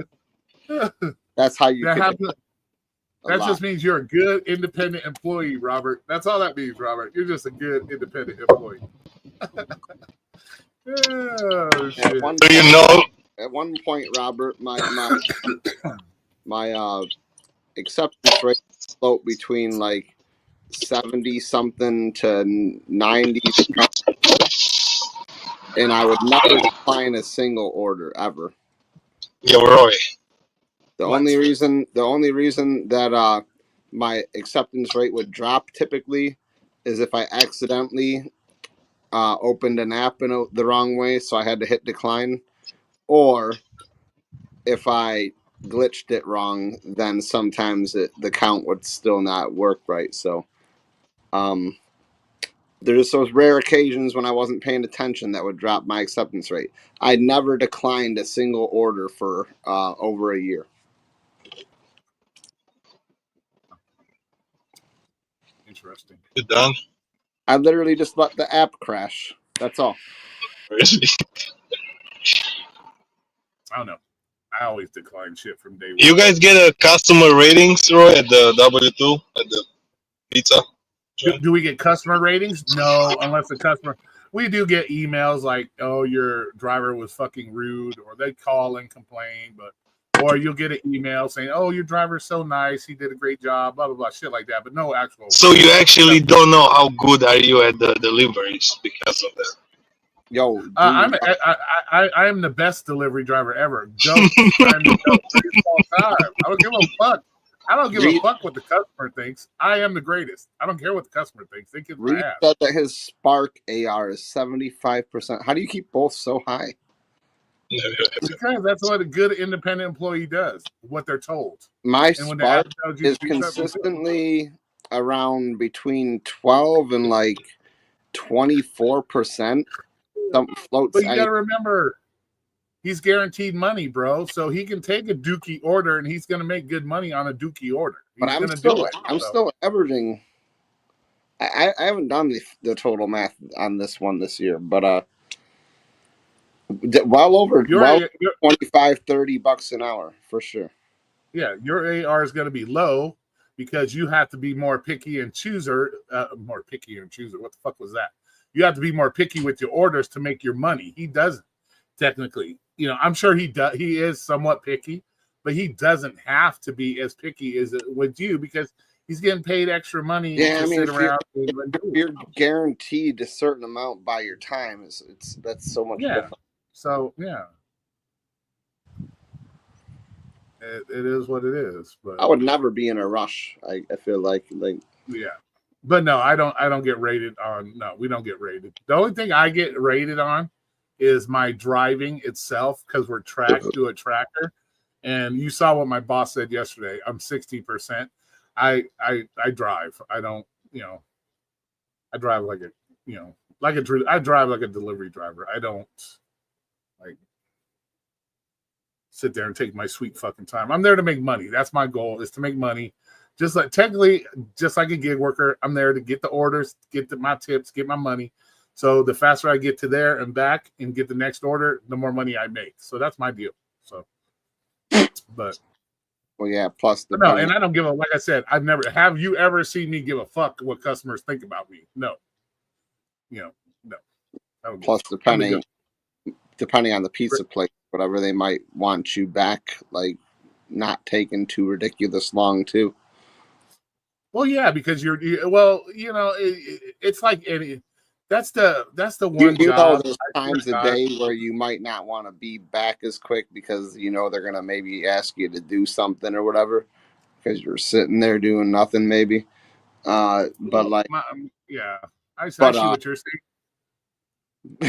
That's how you that just means you're a good independent employee, Robert. That's all that means, Robert. You're just a good independent employee. Oh, shit. Do you know? At one point, Robert, my acceptance rate float between like 70 something to 90, and I would never decline a single order ever. Yeah, Roy. The What? only reason that my acceptance rate would drop typically is if I accidentally opened an app in the wrong way, so I had to hit decline, or if I glitched it wrong, then sometimes the count would still not work right. So there's those rare occasions when I wasn't paying attention that would drop my acceptance rate. I never declined a single order for over a year. Interesting. You done? I literally just let the app crash. That's all. Really? I don't know. I always decline shit from day one. You guys get a customer ratings, Roy, at the W2 at the pizza? Do we get customer ratings? No, unless the customer. We do get emails like, "Oh, your driver was fucking rude," or they call and complain. But or you'll get an email saying, "Oh, your driver's so nice. He did a great job." Blah blah blah, shit like that. But no actual. So you actually don't know how good are you at the deliveries because of that. Yo, dude, I am the best delivery driver ever. Jokes. I'm the goat all time. I don't give a fuck. I don't give a fuck what the customer thinks. I am the greatest. I don't care what the customer thinks. They kiss my Reed ass. said that his Spark AR is 75%. How do you keep both so high? Because that's what a good independent employee does. What they're told. My And when the Spark app tells you is to do something, consistently around between 12 and like 24%. Something floats. but you got to remember, he's guaranteed money, bro. So he can take a Dookie order, and he's going to make good money on a Dookie order. He's But going to do it. I'm still averaging. I haven't done the total math on this one this year, but well over 25, $30 an hour for sure. Yeah, your AR is going to be low because you have to be more picky and chooser. What the fuck was that? You have to be more picky with your orders to make your money. He doesn't technically. You know, I'm sure he does. He is somewhat picky, but he doesn't have to be as picky as with you because he's getting paid extra money to sit around. If you're guaranteed a certain amount by your time, that's so much different. So yeah. It is what it is. But I would never be in a rush. I feel like yeah, but no, I don't get rated on. No, we don't get rated. The only thing I get rated on is my driving itself because we're tracked to a tracker. And you saw what my boss said yesterday. I'm 60%. I drive. I don't. I drive like a I drive like a delivery driver. I don't like sit there and take my sweet fucking time. I'm there to make money. That's my goal, is to make money. Just like a gig worker, I'm there to get the orders, get my tips, get my money. So the faster I get to there and back and get the next order, the more money I make. So that's my deal. So, but well, yeah. Plus and I don't give a. Like I said, have you ever seen me give a fuck what customers think about me? No. No. Plus, depending on the pizza place, whatever, they might want you back, like not taking too ridiculous long too. Well, yeah, because it's like any. That's the one job. There's times a day where you might not want to be back as quick because they're gonna maybe ask you to do something or whatever because you're sitting there doing nothing maybe. I see what you're saying.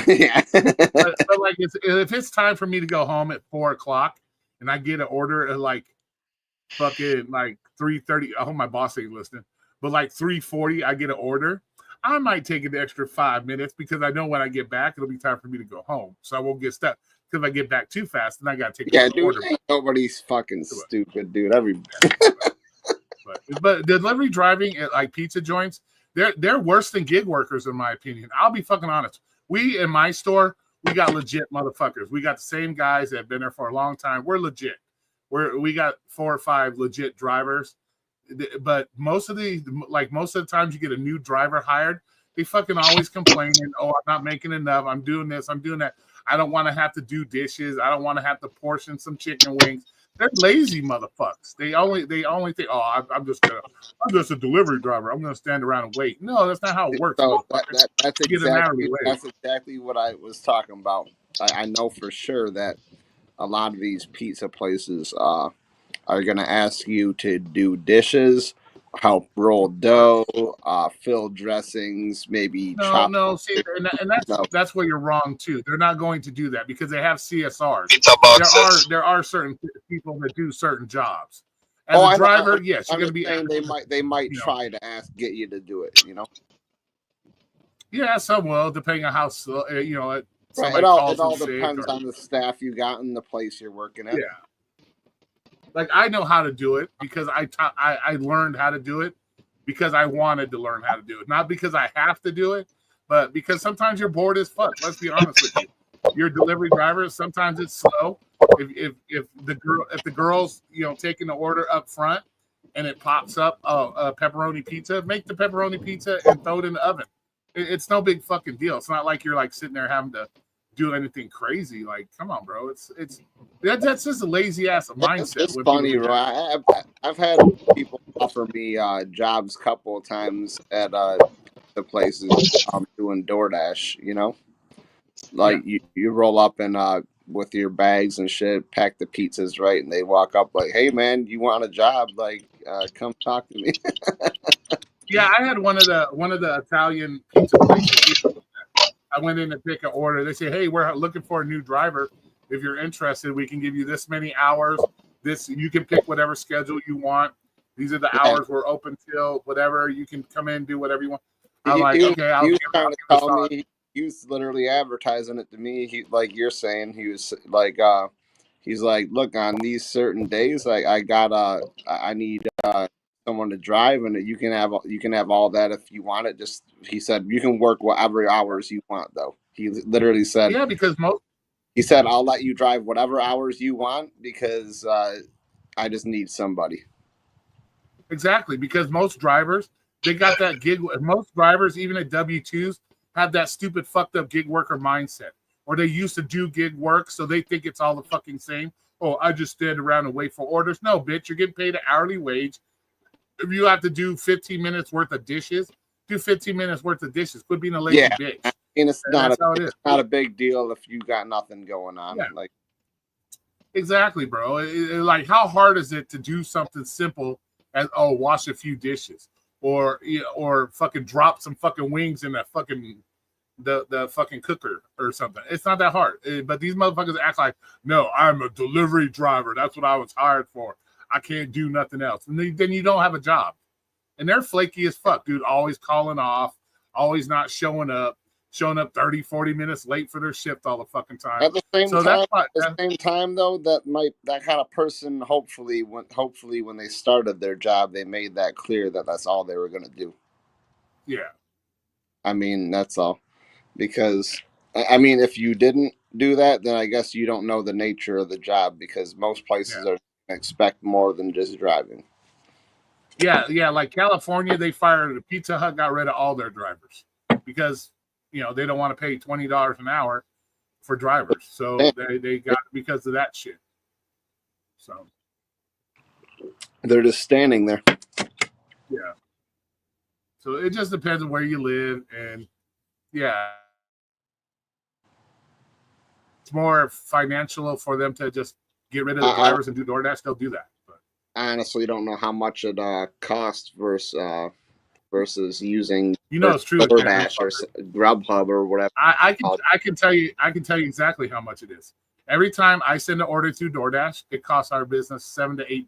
Yeah. but like if it's time for me to go home at 4:00 and I get an order at like fucking like 3:30, I hope my boss ain't listening, but like 3:40 I get an order, I might take an extra 5 minutes because I know when I get back it'll be time for me to go home, so I won't get stuck. Because if I get back too fast, then I gotta take dude, order. Nobody's fucking stupid, dude. But delivery driving at like pizza joints, they're worse than gig workers in my opinion. I'll be fucking honest. We in my store, we got legit motherfuckers. We got the same guys that have been there for a long time. We're legit. We got 4 or 5 legit drivers. But most of the times you get a new driver hired, they fucking always complaining, "Oh, I'm not making enough. I'm doing this. I'm doing that. I don't want to have to do dishes. I don't want to have to portion some chicken wings." They're lazy motherfuckers. They only think, "Oh, I'm just a delivery driver. I'm gonna stand around and wait." No, that's not how it works. So that's exactly what I was talking about. I know for sure that a lot of these pizza places, are going to ask you to do dishes, help roll dough, fill dressings, maybe chop. No. See, and No. that's where you're wrong too. They're not going to do that because they have CSRs. Pizza boxes. There are certain people that do certain jobs. As Oh, a driver, yes, you're I'm going to just be. saying they might You know, try to get you to do it. yeah, some will, depending on how Right. somebody It calls in all sick depends or on the staff you got in the place you're working at. yeah. Like I know how to do it because I learned how to do it because I wanted to learn how to do it, not because I have to do it, but because sometimes you're bored as fuck. Let's be honest with you. You're a delivery driver. Sometimes it's slow. If the girls taking the order up front and it pops up a pepperoni pizza, make the pepperoni pizza and throw it in the oven. It's no big fucking deal. It's not like you're like sitting there having to do anything crazy. Like, come on, bro. That's just a lazy ass mindset. It's funny, right? I've had people offer me jobs a couple of times at the places doing DoorDash. Like you roll up and with your bags and shit, pack the pizzas right, and they walk up like, "Hey man, you want a job? Like, come talk to me." Yeah, I had one of the Italian pizza places. I went in to pick an order. They say, "Hey, we're looking for a new driver. If you're interested, we can give you this many hours. You can pick whatever schedule you want. These are the hours we're open till. Whatever you can come in, do whatever you want." I'm like, "Okay, he was trying to tell me. He was literally advertising it to me. He, like you're saying, he was like, he's like, look, on these certain days, like I need someone to drive, and you can have all that if you want it. Just he said you can work whatever hours you want, though. He literally said, yeah, because he said I'll let you drive whatever hours you want because I just need somebody. Exactly, because most drivers they got that gig. Most drivers, even at W-2s, have that stupid fucked up gig worker mindset, or they used to do gig work, so they think it's all the fucking same. Oh, I just stand around and wait for orders. No, bitch, you're getting paid an hourly wage. If you have to do 15 minutes worth of dishes, do 15 minutes worth of dishes. Quit being a lazy bitch. And it's not not a big deal if you got nothing going on. Yeah. Like exactly, bro. Like how hard is it to do something simple as wash a few dishes or fucking drop some fucking wings in that fucking the fucking cooker or something. It's not that hard. But these motherfuckers act like, no, I'm a delivery driver. That's what I was hired for. I can't do nothing else. And then you don't have a job. And they're flaky as fuck, dude. Always calling off, always not showing up 30, 40 minutes late for their shift all the fucking time. At the same time, though, that kind of person, hopefully when they started their job, they made that clear that that's all they were going to do. Yeah. I mean, that's all. Because, I mean, if you didn't do that, then I guess you don't know the nature of the job because most places are expect more than just driving. Yeah. Like California, they fired Pizza Hut, got rid of all their drivers because they don't want to pay $20 an hour for drivers. So they got because of that shit. So they're just standing there. Yeah. So it just depends on where you live, and yeah, it's more financial for them to just get rid of the drivers and do DoorDash. They'll do that. But I honestly don't know how much it costs versus using it's true DoorDash or Grubhub or whatever. I can tell you exactly how much it is. Every time I send an order through DoorDash, it costs our business $7 to $8.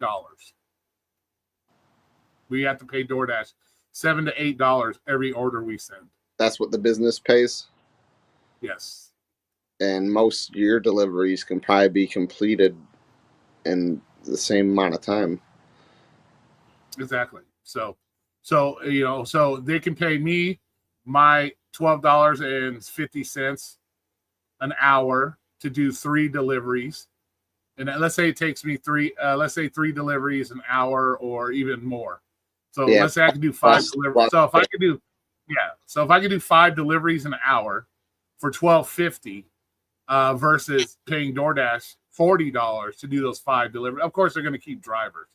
We have to pay DoorDash $7 to $8 every order we send. That's what the business pays? Yes. And most of your deliveries can probably be completed in the same amount of time. Exactly. So they can pay me my $12.50 an hour to do 3 deliveries. And let's say it takes me 3 deliveries an hour or even more. So let's say I can do 5 deliveries. So if I could do 5 deliveries an hour for $12.50 versus paying DoorDash $40 to do those 5 deliveries. Of course, they're going to keep drivers.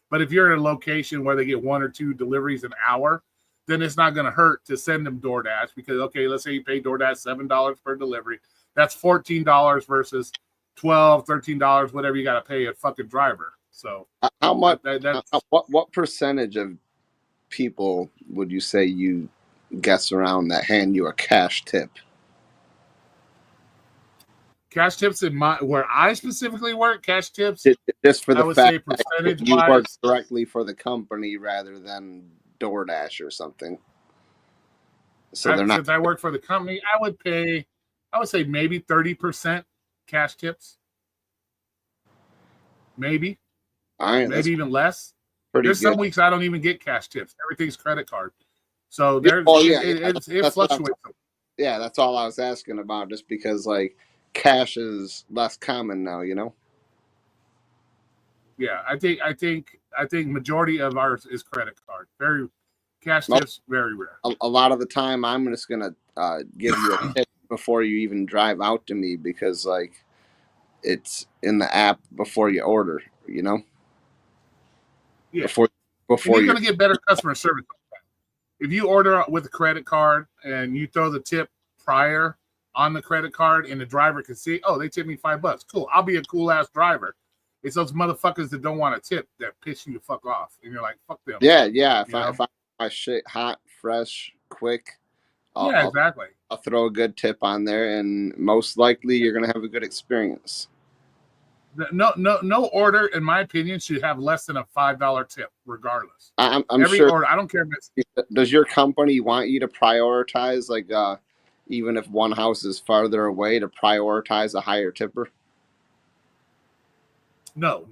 But if you're in a location where they get 1 or 2 deliveries an hour, then it's not going to hurt to send them DoorDash because, okay, let's say you pay DoorDash $7 per delivery. That's $14 versus $12, $13, whatever you got to pay a fucking driver. So How much? that's What percentage of people would you say you guess around that hand you a cash tip? cash tips in my where I specifically work. Cash tips, Just for I the would fact say that percentage you work wise. directly for the company rather than DoorDash or something. So they're not. Since I work for the company, I would say maybe 30% cash tips, maybe All right, that's even less. pretty There's some good. weeks I don't even get cash tips. Everything's credit card. So Yeah, there's well, yeah, it that's what I'm. fluctuates. Yeah, that's all I was asking about. Just because like cash is less common now, you know. Yeah, I think majority of ours is credit card. Very cash Well, tips, very rare. a lot of the time, I'm just gonna give you a tip before you even drive out to me because like it's in the app before you order. You know, Yeah, before and before you're you. gonna get better customer service if you order with a credit card and you throw the tip prior on the credit card and the driver can see, oh, they tipped me $5. Cool, I'll be a cool ass driver. It's those motherfuckers that don't want to tip that piss you the fuck off, and you're like, fuck them. Yeah. You know? If I my shit hot, fresh, quick, I'll, Yeah, I'll exactly. I'll throw a good tip on there, and most likely you're gonna have a good experience. No order, in my opinion, should have less than a $5 tip, regardless. I'm Every sure. order, I don't care if it's. Does your company want you to prioritize, like, even if one house is farther away, to prioritize a higher tipper? No.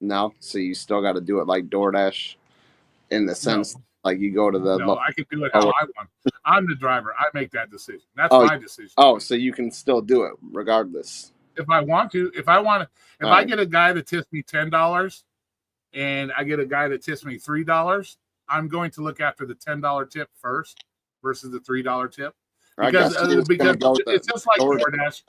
No, so you still got to do it like DoorDash, in the No, sense like you go to the no, I can do it how lower. I want. I'm the driver. I make that decision. That's Oh, my decision. oh, so you can still do it regardless. If I want to, if I All I right. get a guy that tips me $10 and I get a guy that tips me $3, I'm going to look after the $10 tip first versus the $3 tip I because guess you're just gonna go with it's the just like DoorDash. DoorDash.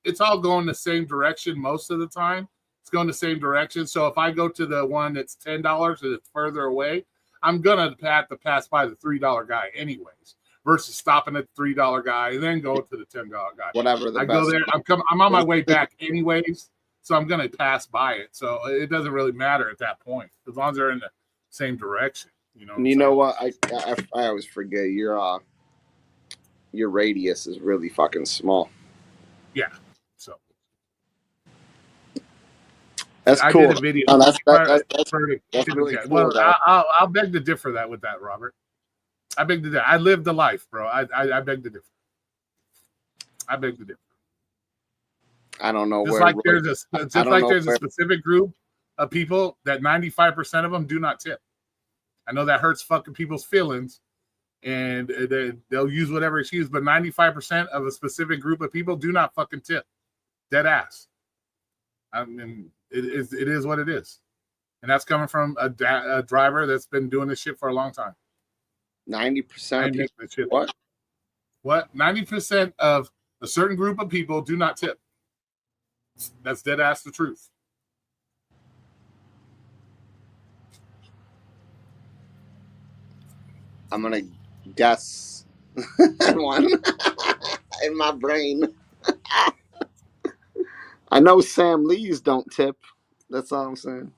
It's all going the same direction most of the time. It's going the same direction. So if I go to the one that's $10 and it's further away, I'm gonna have to pass by the $3 guy anyways, versus stopping at the $3 guy and then go to the $10 guy. Whatever the I best. go there. I'm on my way back anyways, so I'm gonna pass by it. So it doesn't really matter at that point as long as they're in the same direction. You know. And you know what? I always forget your radius is really fucking small. Yeah. So That's I cool. did a video. No, that's really cool. Well, Though. I'll beg to differ with that, Robert. I beg to differ. I lived the life, bro. I beg to differ. I beg to differ. I don't know Just where. like there's a where. specific group of people that 95% of them do not tip. I know that hurts fucking people's feelings, and they'll use whatever excuse, but 95% of a specific group of people do not fucking tip. Dead ass. I mean, it is what it is, and that's coming from a driver that's been doing this shit for a long time. 90% of people. What? What? 90% of a certain group of people do not tip. That's dead ass the truth. I'm gonna guess one in my brain. I know Sam Lee's don't tip. That's all I'm saying.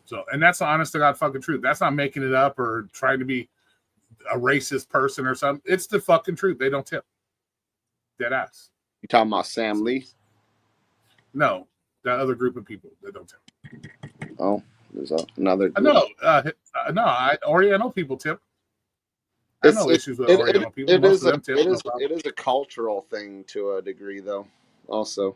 So, and that's the honest to God fucking truth. That's not making it up or trying to be a racist person or something. It's the fucking truth. They don't tip. Dead ass. You talking about Sam Lee? No, the other group of people that don't tip. Oh, there's another group. No, Oriental people tip. I know issues with Oriental people. It Most of them tip. it is a cultural thing to a degree, though. Also,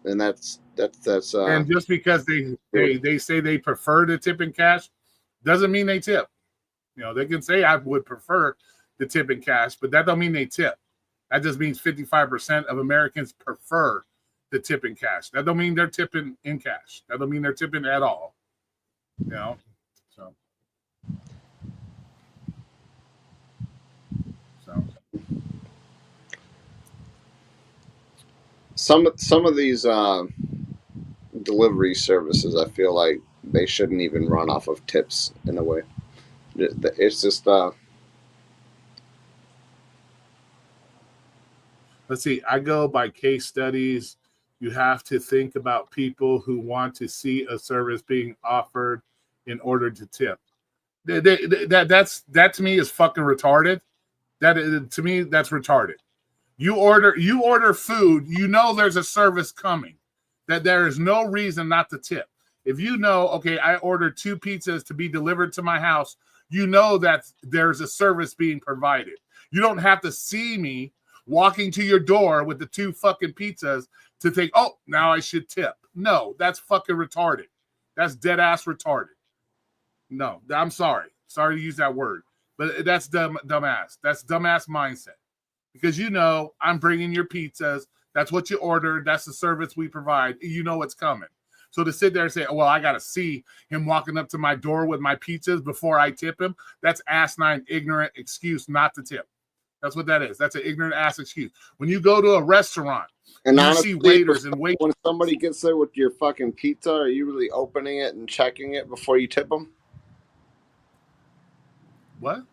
and that's and just because they say they prefer to tip in cash, doesn't mean they tip. You know, they can say I would prefer to tip in cash, but that don't mean they tip. That just means 55% of Americans prefer to tip in cash. That don't mean they're tipping in cash. That don't mean they're tipping at all. You know, so. some of these delivery services, I feel like they shouldn't even run off of tips in a way. It's just let's see. I go by case studies You have to think about people who want to see a service being offered in order to tip. That to me is fucking retarded. To me, that's retarded. You order food, you know there's a service coming, that there is no reason not to tip. If you know, okay, I ordered 2 pizzas to be delivered to my house, you know that there's a service being provided. You don't have to see me walking to your door with the 2 fucking pizzas to think, oh, now I should tip. No, that's fucking retarded. That's dead ass retarded. No, I'm sorry. Sorry to use that word, but that's dumbass. That's dumbass mindset. Because you know I'm bringing your pizzas. That's what you ordered. That's the service we provide. You know what's coming. So to sit there and say, oh, well, I got to see him walking up to my door with my pizzas before I tip him, that's asinine, ignorant excuse not to tip. That's what that is. That's an ignorant ass excuse. When you go to a restaurant and you honestly, see waiters and waiters. When somebody gets there with your fucking pizza, are you really opening it and checking it before you tip them? What?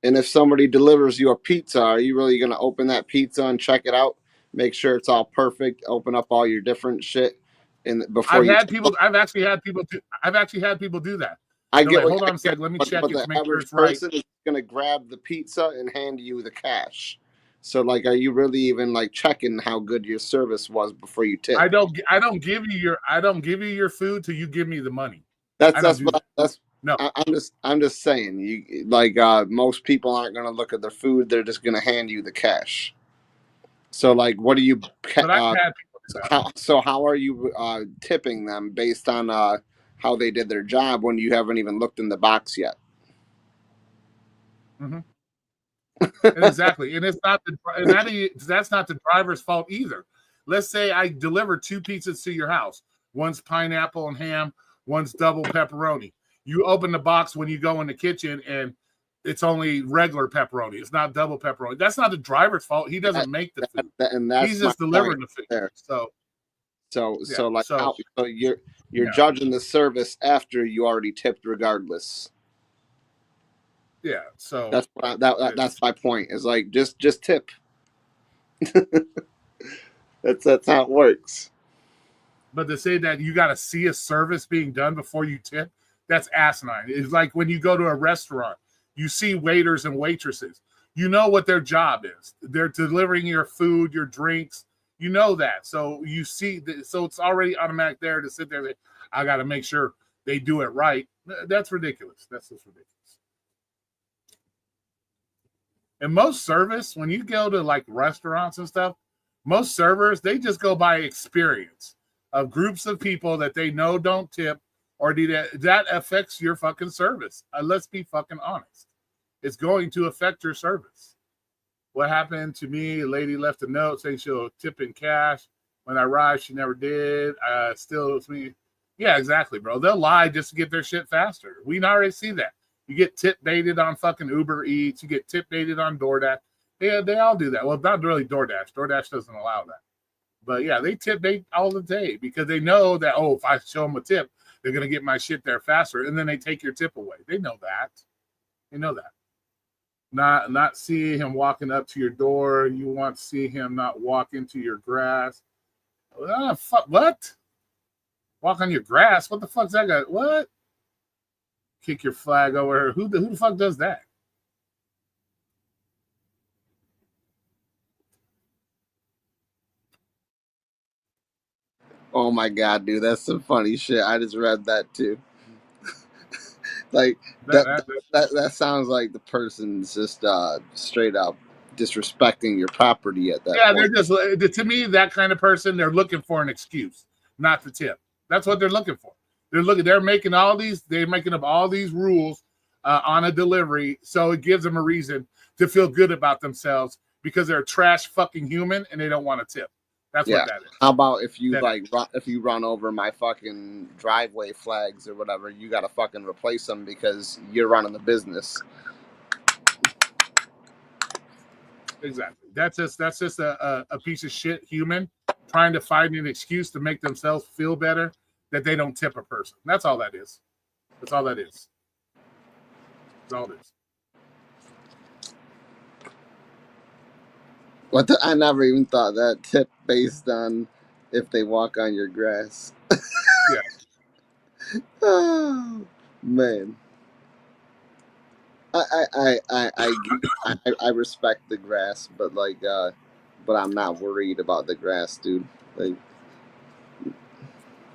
And if somebody delivers you a pizza, are you really going to open that pizza and check it out? Make sure it's all perfect. Open up all your different shit, and before I've actually had people do that. I get. Hold on a second. Let me check it to make sure it's right. The average person is going to grab the pizza and hand you the cash. So, like, are you really even like checking how good your service was before you tip? I don't give you your food till you give me the money. No. I'm just saying. You like most people aren't going to look at their food. They're just going to hand you the cash. So, like, what do you? But I've had people do that. How are you tipping them based on how they did their job when you haven't even looked in the box yet? Mm-hmm. Exactly, and that's not the driver's fault either. Let's say I deliver 2 pizzas to your house. One's pineapple and ham. One's double pepperoni. You open the box when you go in the kitchen, and it's only regular pepperoni. It's not double pepperoni. That's not the driver's fault. He doesn't make the food. He's just delivering the food. There. So you're judging the service after you already tipped, regardless. Yeah. So that's my point. Is like just tip. that's how it works. But to say that you got to see a service being done before you tip, that's asinine. It's like when you go to a restaurant, you see waiters and waitresses. You know what their job is. They're delivering your food, your drinks. You know that. So you see, so it's already automatic there to sit there and say, I got to make sure they do it right. That's ridiculous. That's just ridiculous. And most service, when you go to like restaurants and stuff, most servers, they just go by experience of groups of people that they know don't tip, or that affects your fucking service. Let's be fucking honest. It's going to affect your service. What happened to me? A lady left a note saying she'll tip in cash. When I arrived, she never did. Still, it's me. Yeah, exactly, bro. They'll lie just to get their shit faster. We already see that. You get tip baited on fucking Uber Eats. You get tip baited on DoorDash. They all do that. Well, not really DoorDash. DoorDash doesn't allow that. But yeah, they tip bait all the day because they know that, oh, if I show them a tip, they're going to get my shit there faster. And then they take your tip away. They know that. They know that. Not see him walking up to your door. You want to see him not walk into your grass. Fuck, what? Walk on your grass? What the fuck's that guy? What? Kick your flag over. Who the fuck does that? Oh my god, dude, that's some funny shit. I just read that too. Like that sounds like the person's just straight up disrespecting your property at that point. They're just, to me, that kind of person, they're looking for an excuse not to tip. That's what they're looking for. They're making up all these rules on a delivery, so it gives them a reason to feel good about themselves because they're a trash fucking human and they don't want to tip. That's what that is. How about if you if you run over my fucking driveway flags or whatever, you got to fucking replace them because you're running the business. Exactly. That's just a piece of shit human trying to find an excuse to make themselves feel better that they don't tip a person. That's all that is. That's all that is. That's all it is. I never even thought that tip based on if they walk on your grass. Yeah. Oh man. I respect the grass, but but I'm not worried about the grass, dude. Like,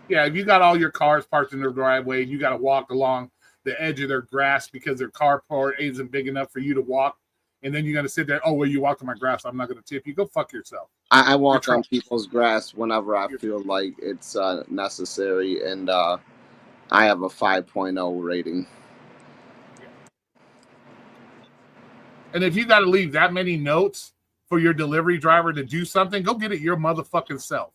Yeah, if you got all your cars parked in their driveway and you got to walk along the edge of their grass because their carport isn't big enough for you to walk, and then you're going to sit there, oh, well, you walked on my grass, I'm not going to tip you. Go fuck yourself. I walk on people's grass whenever I feel like it's necessary, and I have a 5.0 rating. And if you got to leave that many notes for your delivery driver to do something, go get it your motherfucking self.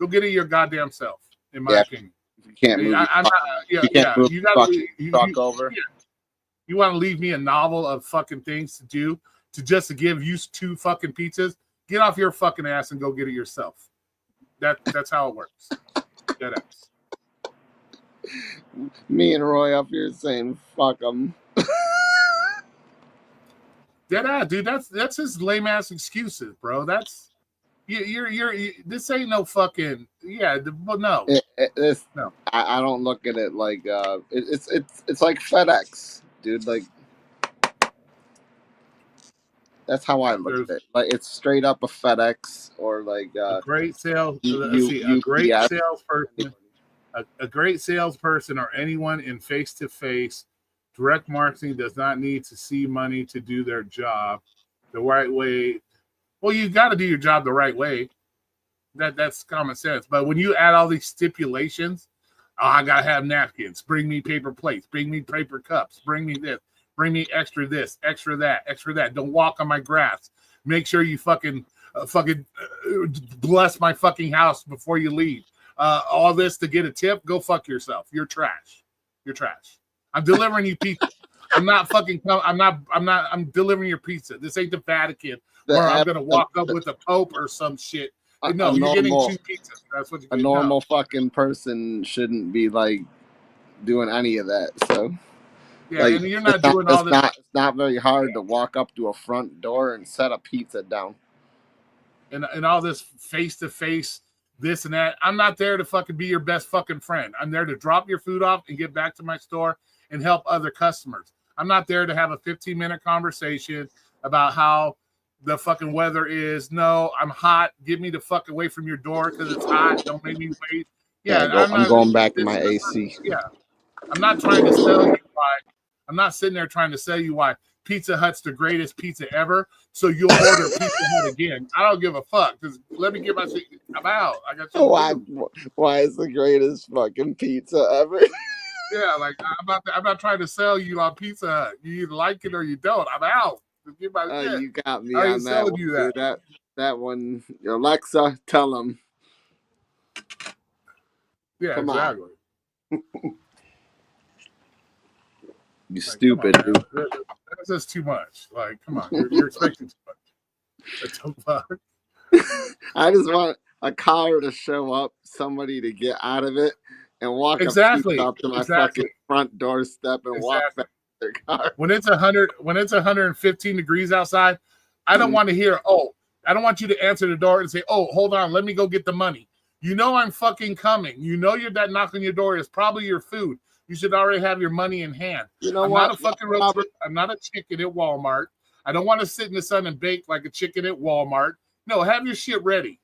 Go get it your goddamn self, in my opinion. You can't move. You got to truck over. Yeah. You want to leave me a novel of fucking things to do to give you 2 fucking pizzas? Get off your fucking ass and go get it yourself. That's how it works. That ass. Me and Roy up here saying fuck them. Dude. That's his lame ass excuses, bro. That's you're this ain't no fucking but no. No. I don't look at it like it's like FedEx, dude. Like that's how I look at it. Like it's straight up a FedEx or like a great salesperson or anyone in face-to-face direct marketing does not need to see money to do their job the right way. Well, you got to do your job the right way. That's common sense. But when you add all these stipulations, I got to have napkins, bring me paper plates, bring me paper cups, bring me this, extra this, extra that. Don't walk on my grass. Make sure you fucking bless my fucking house before you leave. All this to get a tip, go fuck yourself. You're trash. I'm delivering you pizza. I'm delivering your pizza. This ain't the Vatican where I'm gonna walk up with a pope or some shit. No, you're getting 2 pizzas. That's what a normal fucking person shouldn't be like doing any of that. So yeah, like, and you're not doing all this. It's not very hard to walk up to a front door and set a pizza down. And all this face-to-face, this and that. I'm not there to fucking be your best fucking friend. I'm there to drop your food off and get back to my store and help other customers. I'm not there to have a 15-minute conversation about how the fucking weather is. No, I'm hot. Get me the fuck away from your door because it's hot. Don't make me wait. Yeah, I'm going back to my AC. Yeah. I'm not trying to sell you why. I'm not sitting there trying to sell you why Pizza Hut's the greatest pizza ever, so you'll order Pizza Hut again. I don't give a fuck. Because let me get my shit. I'm out. I got why is the greatest fucking pizza ever? Yeah, like I'm not trying to sell you on Pizza Hut. You either like it or you don't. I'm out. Get my shit. You got me on that one. You that one. Alexa, tell them. Yeah, come exactly. You stupid, dude. That's just too much. Like, come on, you're expecting too much. I just want a car to show up, somebody to get out of it, and walk up to my fucking front doorstep and walk back to their car. When it's 115 degrees outside, I don't want to hear, I don't want you to answer the door and say, hold on, let me go get the money. You know I'm fucking coming. You know that knock on your door is probably your food. You should already have your money in hand. You know I'm what? not a fucking I'm not a chicken at Walmart. I don't want to sit in the sun and bake like a chicken at Walmart. No, have your shit ready.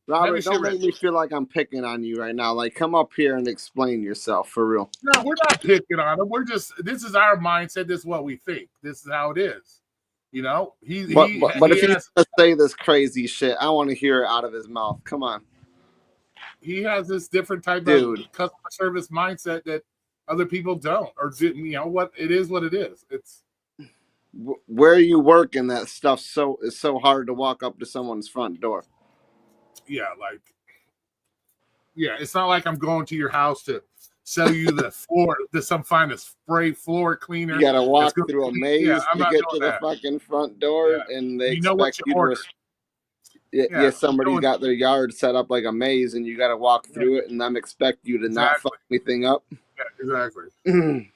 Robert, don't make me feel like I'm picking on you right now. Like, come up here and explain yourself for real. No, we're not picking on him. This is our mindset. This is what we think. This is how it is. You know? But if he's going to say this crazy shit, I want to hear it out of his mouth. Come on. He has this different type of customer service mindset that other people don't, or you know what? It is what it is. It's where you work and that stuff. It's so hard to walk up to someone's front door. Yeah, it's not like I'm going to your house to sell you the floor, some kind of spray floor cleaner. You got to walk through a maze to get to the fucking front door, and they expect you to. Somebody's got their yard set up like a maze, and you got to walk through it, and them expect you to not fuck anything up. Yeah, exactly.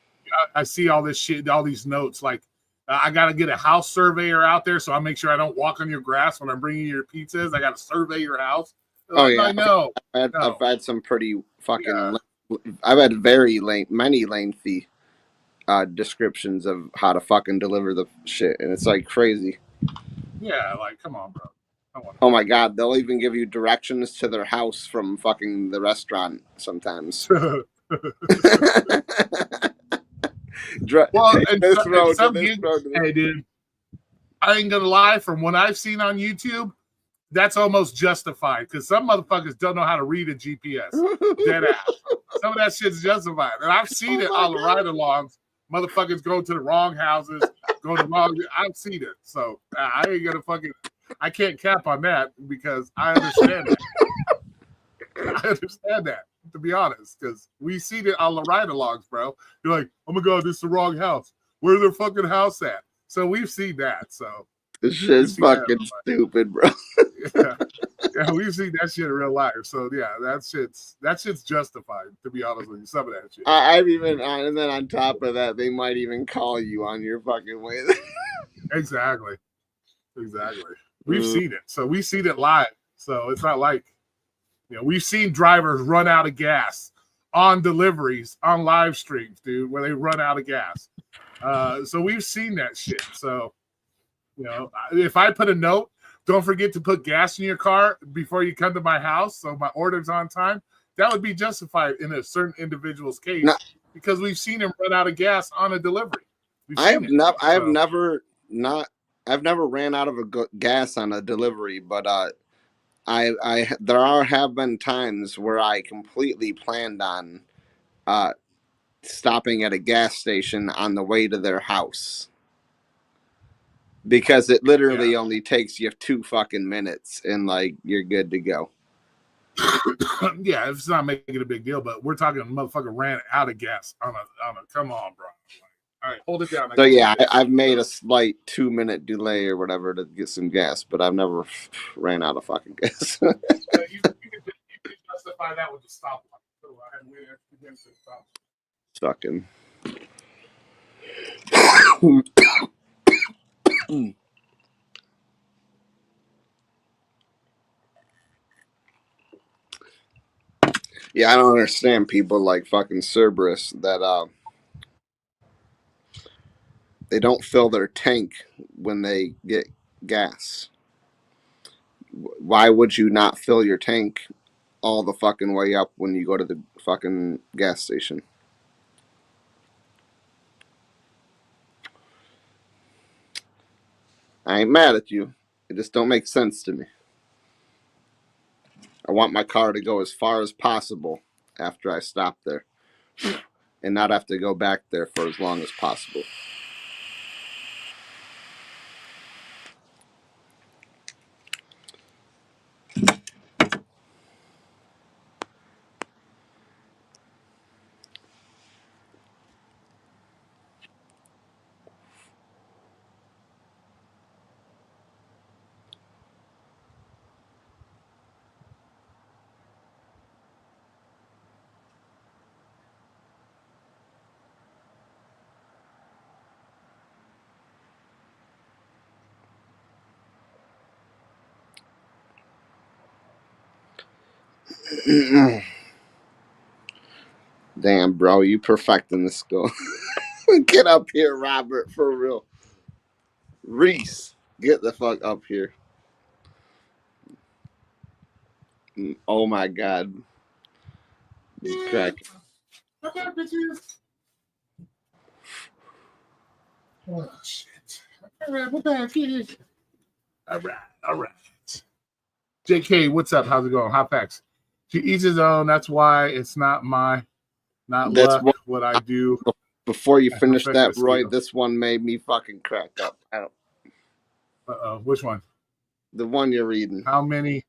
I see all this shit, all these notes. Like, I got to get a house surveyor out there, so I make sure I don't walk on your grass when I'm bringing you your pizzas. I got to survey your house. Oh yeah, I know. I've had some pretty fucking. I've had many lengthy descriptions of how to fucking deliver the shit, and it's like crazy. Yeah, like come on, bro. I want Oh my god, they'll even give you directions to their house from fucking the restaurant sometimes. to. Well, Take and, this and road to some this gigs, road to this. hey, dude, I ain't gonna lie. From what I've seen on YouTube, that's almost justified because some motherfuckers don't know how to read a GPS. Dead ass. Some of that shit's justified, and I've seen it on the ride-alongs. Motherfuckers go to the wrong houses, go to wrong. I've seen it, so I ain't gonna fucking. I can't cap on that because I understand that. I understand that, to be honest, because we seen it on the ride-alongs, bro. You're like, oh my god, this is the wrong house. Where's their fucking house at? So we've seen that. So This shit's fucking stupid, bro. Yeah, we've seen that shit in real life. So yeah, that shit's justified, to be honest with you. Some of that shit. I've even, and then on top of that, they might even call you on your fucking way. Exactly. We've seen it. So we've seen it live. So it's not like, we've seen drivers run out of gas on deliveries, on live streams, dude, where they run out of gas. So we've seen that shit. So, if I put a note, don't forget to put gas in your car before you come to my house so my order's on time, that would be justified in a certain individual's case because we've seen him run out of gas on a delivery. I've never ran out of gas on a delivery, but have been times where I completely planned on stopping at a gas station on the way to their house. Because it literally only takes you 2 fucking minutes and like you're good to go. Yeah, it's not making a big deal, but we're talking motherfucker ran out of gas on a come on, bro. All right, hold it down. So yeah, I've made a slight 2-minute delay or whatever to get some gas, but I've never ran out of fucking gas. You can justify that with the stoplight. So I had waited against the stop. Fucking. Yeah, I don't understand people like fucking Cerberus that they don't fill their tank when they get gas. Why would you not fill your tank all the fucking way up when you go to the fucking gas station? I ain't mad at you. It just don't make sense to me. I want my car to go as far as possible after I stop there and not have to go back there for as long as possible. Damn, bro, you perfecting this go. Get up here, Robert, for real. Reese, get the fuck up here. Oh my god. Crack. Okay, bitches. Oh shit. All right, we're back here. All right. JK, what's up? How's it going? Hot facts. To each his own. That's why it's not luck what I do. Before you finish that, Roy, this one made me fucking crack up. Which one? The one you're reading. How many?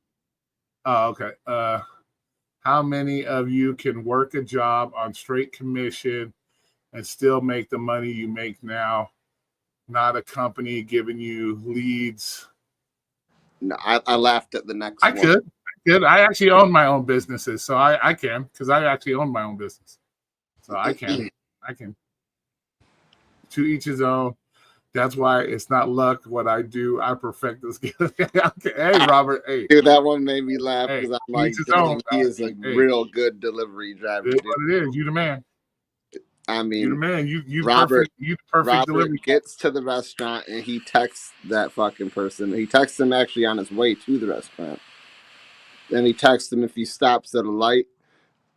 Oh, okay. How many of you can work a job on straight commission and still make the money you make now? Not a company giving you leads. No, I laughed at the next one. I could. I actually own my own businesses, so I can, because I actually own my own business. So I can. To each his own. That's why it's not luck what I do. I perfect this. Hey, Robert. Hey, Dude, that one made me laugh hey. because I'm like, Each his damn, own. he is a Hey, real good delivery driver, it is dude. what it is. You the man. I You the mean, man. You Robert, perfect. You the perfect Robert delivery. gets to the restaurant and he texts that fucking person. He texts him actually on his way to the restaurant. Then he texts him if he stops at a light,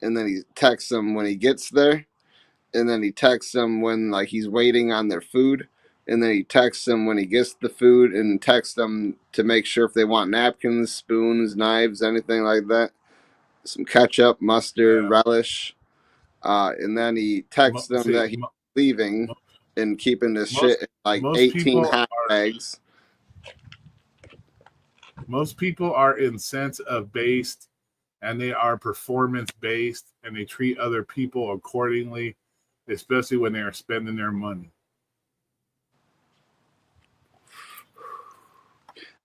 and then he texts him when he gets there, and then he texts him when like he's waiting on their food, and then he texts them when he gets the food, and texts them to make sure if they want napkins, spoons, knives, anything like that, some ketchup, mustard, Yeah. relish, and then he texts them See, that he's leaving and keeping this most shit in like most 18 people hot are bags. most people are incentive based, and they are performance based, and they treat other people accordingly, especially when they are spending their money.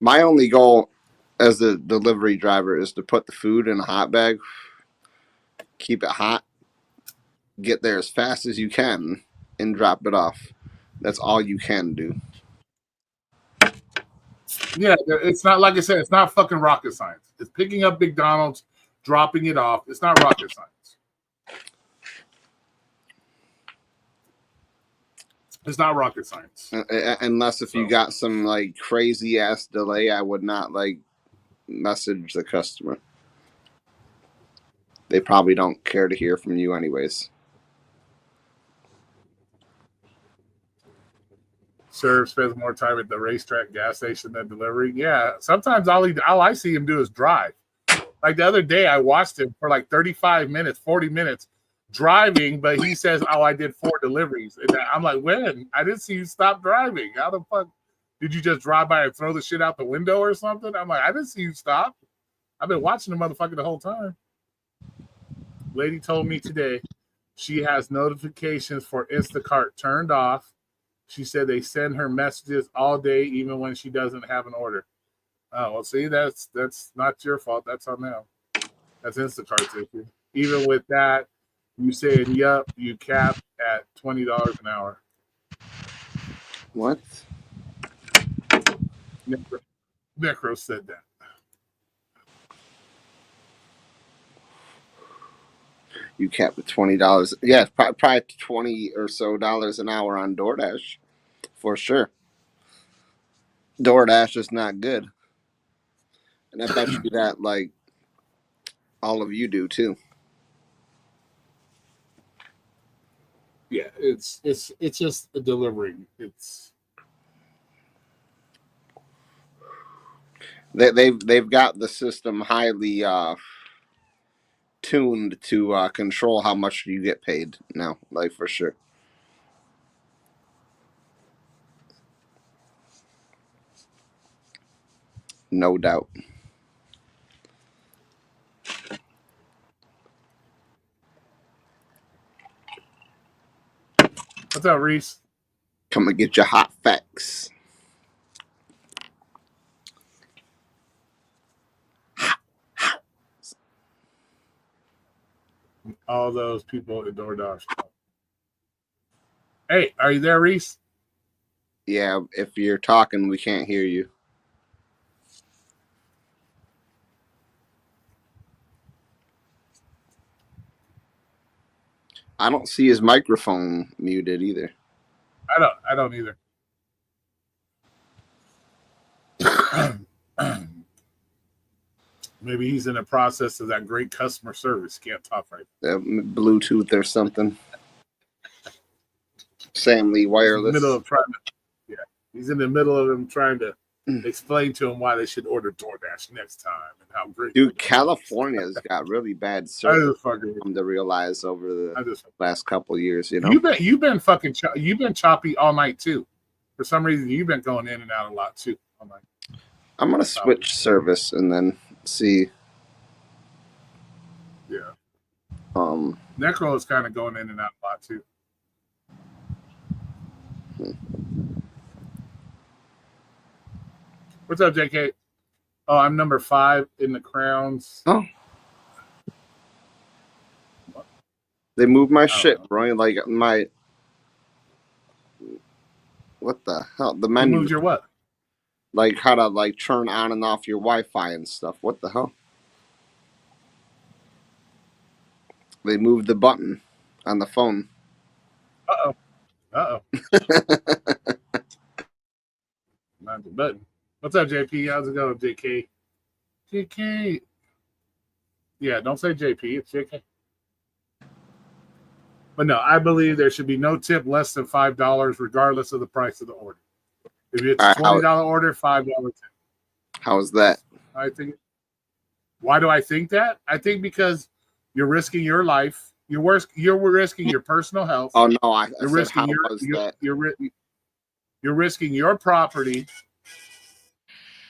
My only goal as a delivery driver is to put the food in a hot bag, keep it hot, get there as fast as you can, and drop it off. That's all you can do. Yeah, it's not like I said. It's not fucking rocket science. It's picking up McDonald's, dropping it off. It's not rocket science. It's not rocket science. Unless if you got some like crazy ass delay, I would not like message the customer. They probably don't care to hear from you anyways. Serve spends more time at the racetrack, gas station than delivery. Yeah, sometimes all I see him do is drive. Like the other day, I watched him for like 35 minutes, 40 minutes driving, but he says, "Oh, I did 4 deliveries." And I'm like, "When? I didn't see you stop driving. How the fuck did you just drive by and throw the shit out the window or something?" I'm like, "I didn't see you stop. I've been watching the motherfucker the whole time." Lady told me today she has notifications for Instacart turned off. She said they send her messages all day, even when she doesn't have an order. Oh, well, see, that's not your fault. That's on them. That's Instacart's issue. Even with that, you saying, yup, you cap at $20 an hour. What? Necro said that. You capped at $20. Yeah, probably $20 or so an hour on DoorDash, for sure. DoorDash is not good, and I bet you that like all of you do too. Yeah, it's just a delivery. They've got the system highly tuned to control how much you get paid now, like for sure. No doubt. What's up, Reese? Come and get your hot facts. All those people at DoorDash. Hey, are you there, Reese? Yeah, if you're talking, we can't hear you. I don't see his microphone muted either. I don't either. Maybe he's in the process of that great customer service. Can't talk right now. Bluetooth or something. Sam Lee Wireless. He's in the middle of him trying to explain to him why they should order DoorDash next time and how great. Dude, California's got really bad service. I'm to realize over the last couple of years, you know. You've been choppy all night too. For some reason, you've been going in and out a lot too all night. I'm gonna switch service and then see. Yeah. Necro is kind of going in and out a lot too. What's up, JK? Oh, I'm number 5 in the Crowns. Oh. They moved my shit, bro. Like What the hell? The Who menu, moved your what? like how to like turn on and off your Wi-Fi and stuff. What the hell? They moved the button on the phone. Uh oh. Not the button. What's up, JP? How's it going, JK? JK. Yeah, don't say JP. It's JK. But no, I believe there should be no tip less than $5, regardless of the price of the order. If it's a $20 order, $5 tip. How is that? I think. Why do I think that? I think because you're risking your life. You're risking your personal health. Oh no, I You're said risking how was that? You're risking your property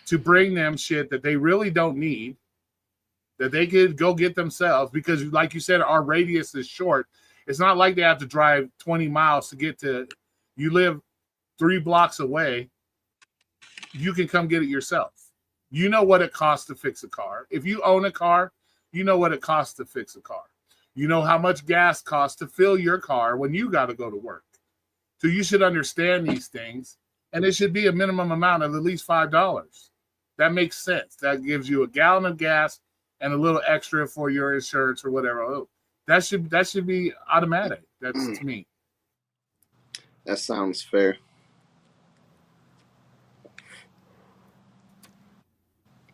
to bring them shit that they really don't need, that they could go get themselves, because like you said, our radius is short. It's not like they have to drive 20 miles to get to, you live 3 blocks away, you can come get it yourself. You know what it costs to fix a car. If you own a car, you know what it costs to fix a car. You know how much gas costs to fill your car when you got to go to work. So you should understand these things, and it should be a minimum amount of at least $5. That makes sense. That gives you a gallon of gas and a little extra for your insurance or whatever. Oh, that should be automatic. That's to me. That sounds fair.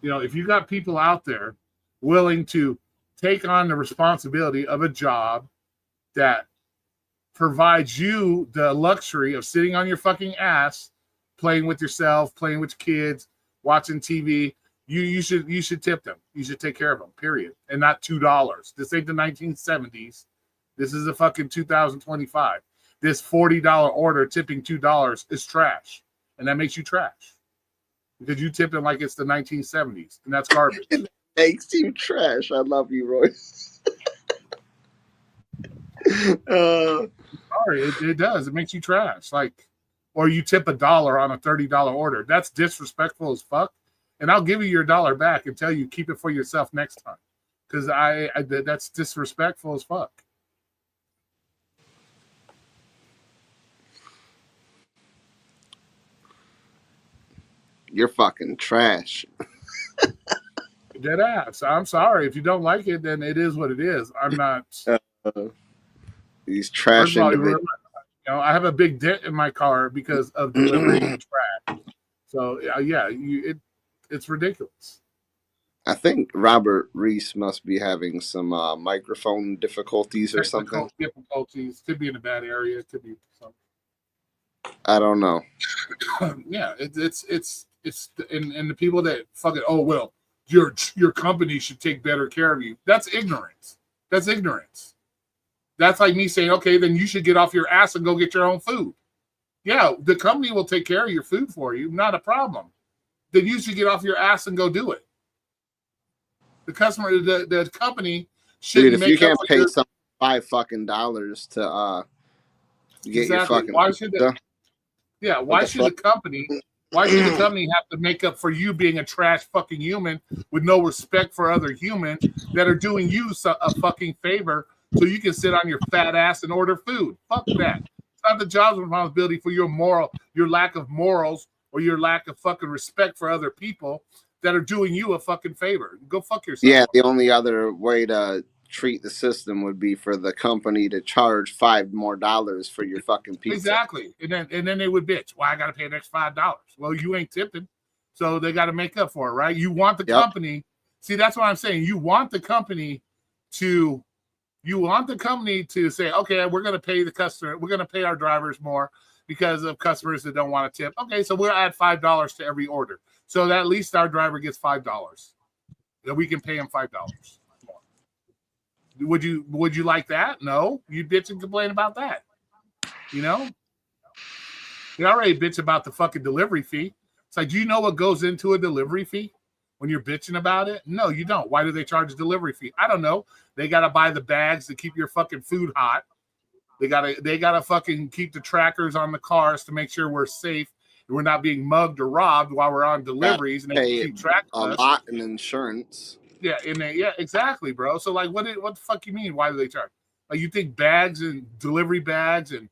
You know, if you got people out there willing to take on the responsibility of a job that provides you the luxury of sitting on your fucking ass, playing with yourself, playing with your kids, watching TV, you should tip them. You should take care of them, period. And not $2. This ain't the 1970s. This is the fucking 2025. This $40 order tipping $2 is trash. And that makes you trash. Because you tipped them like it's the 1970s. And that's garbage. It makes you trash. I love you, Roy. Sorry, it does. It makes you trash. Like, or you tip $1 on a $30 order. That's disrespectful as fuck. And I'll give you your $1 back and tell you keep it for yourself next time. Because that's disrespectful as fuck. You're fucking trash. Dead ass. I'm sorry. If you don't like it, then it is what it is. I'm not. These trash individuals. You know, I have a big dent in my car because of delivery trash. So yeah, it's ridiculous. I think Robert Reese must be having some microphone difficulties or something. Difficulties. Could be in a bad area. Could be something. I don't know. Yeah, it's and the people that fucking, oh well, your company should take better care of you. That's ignorance. That's ignorance. That's like me saying, okay, then you should get off your ass and go get your own food. Yeah, the company will take care of your food for you, not a problem. Then you should get off your ass and go do it. The company should. Dude, if you can't pay some $5 fucking to get your fucking. Why should the company? Why should the company have to make up for you being a trash fucking human with no respect for other humans that are doing you a fucking favor so you can sit on your fat ass and order food? Fuck that. It's not the job's responsibility for your lack of morals or your lack of fucking respect for other people that are doing you a fucking favor. Go fuck yourself. Yeah, the only other way to treat the system would be for the company to charge $5 more for your fucking pizza. Exactly. And then they would bitch. Well, I got to pay an extra $5. Well, you ain't tipping, so they got to make up for it, right? You want the company. See, that's what I'm saying. You want the company to say, okay, we're going to pay the customer. We're going to pay our drivers more because of customers that don't want to tip. Okay, so we'll add $5 to every order, so that at least our driver gets $5. That we can pay him $5 more. Would you like that? No, you bitch and complain about that. You know, you already bitch about the fucking delivery fee. It's like, do you know what goes into a delivery fee when you're bitching about it? No, you don't. Why do they charge a delivery fee? I don't know. They got to buy the bags to keep your fucking food hot. They gotta fucking keep the trackers on the cars to make sure we're safe and we're not being mugged or robbed while we're on deliveries, and they keep track of us. A lot in insurance. Yeah, exactly, bro. So like, what the fuck you mean? Why do they charge? Like, you think bags and delivery bags and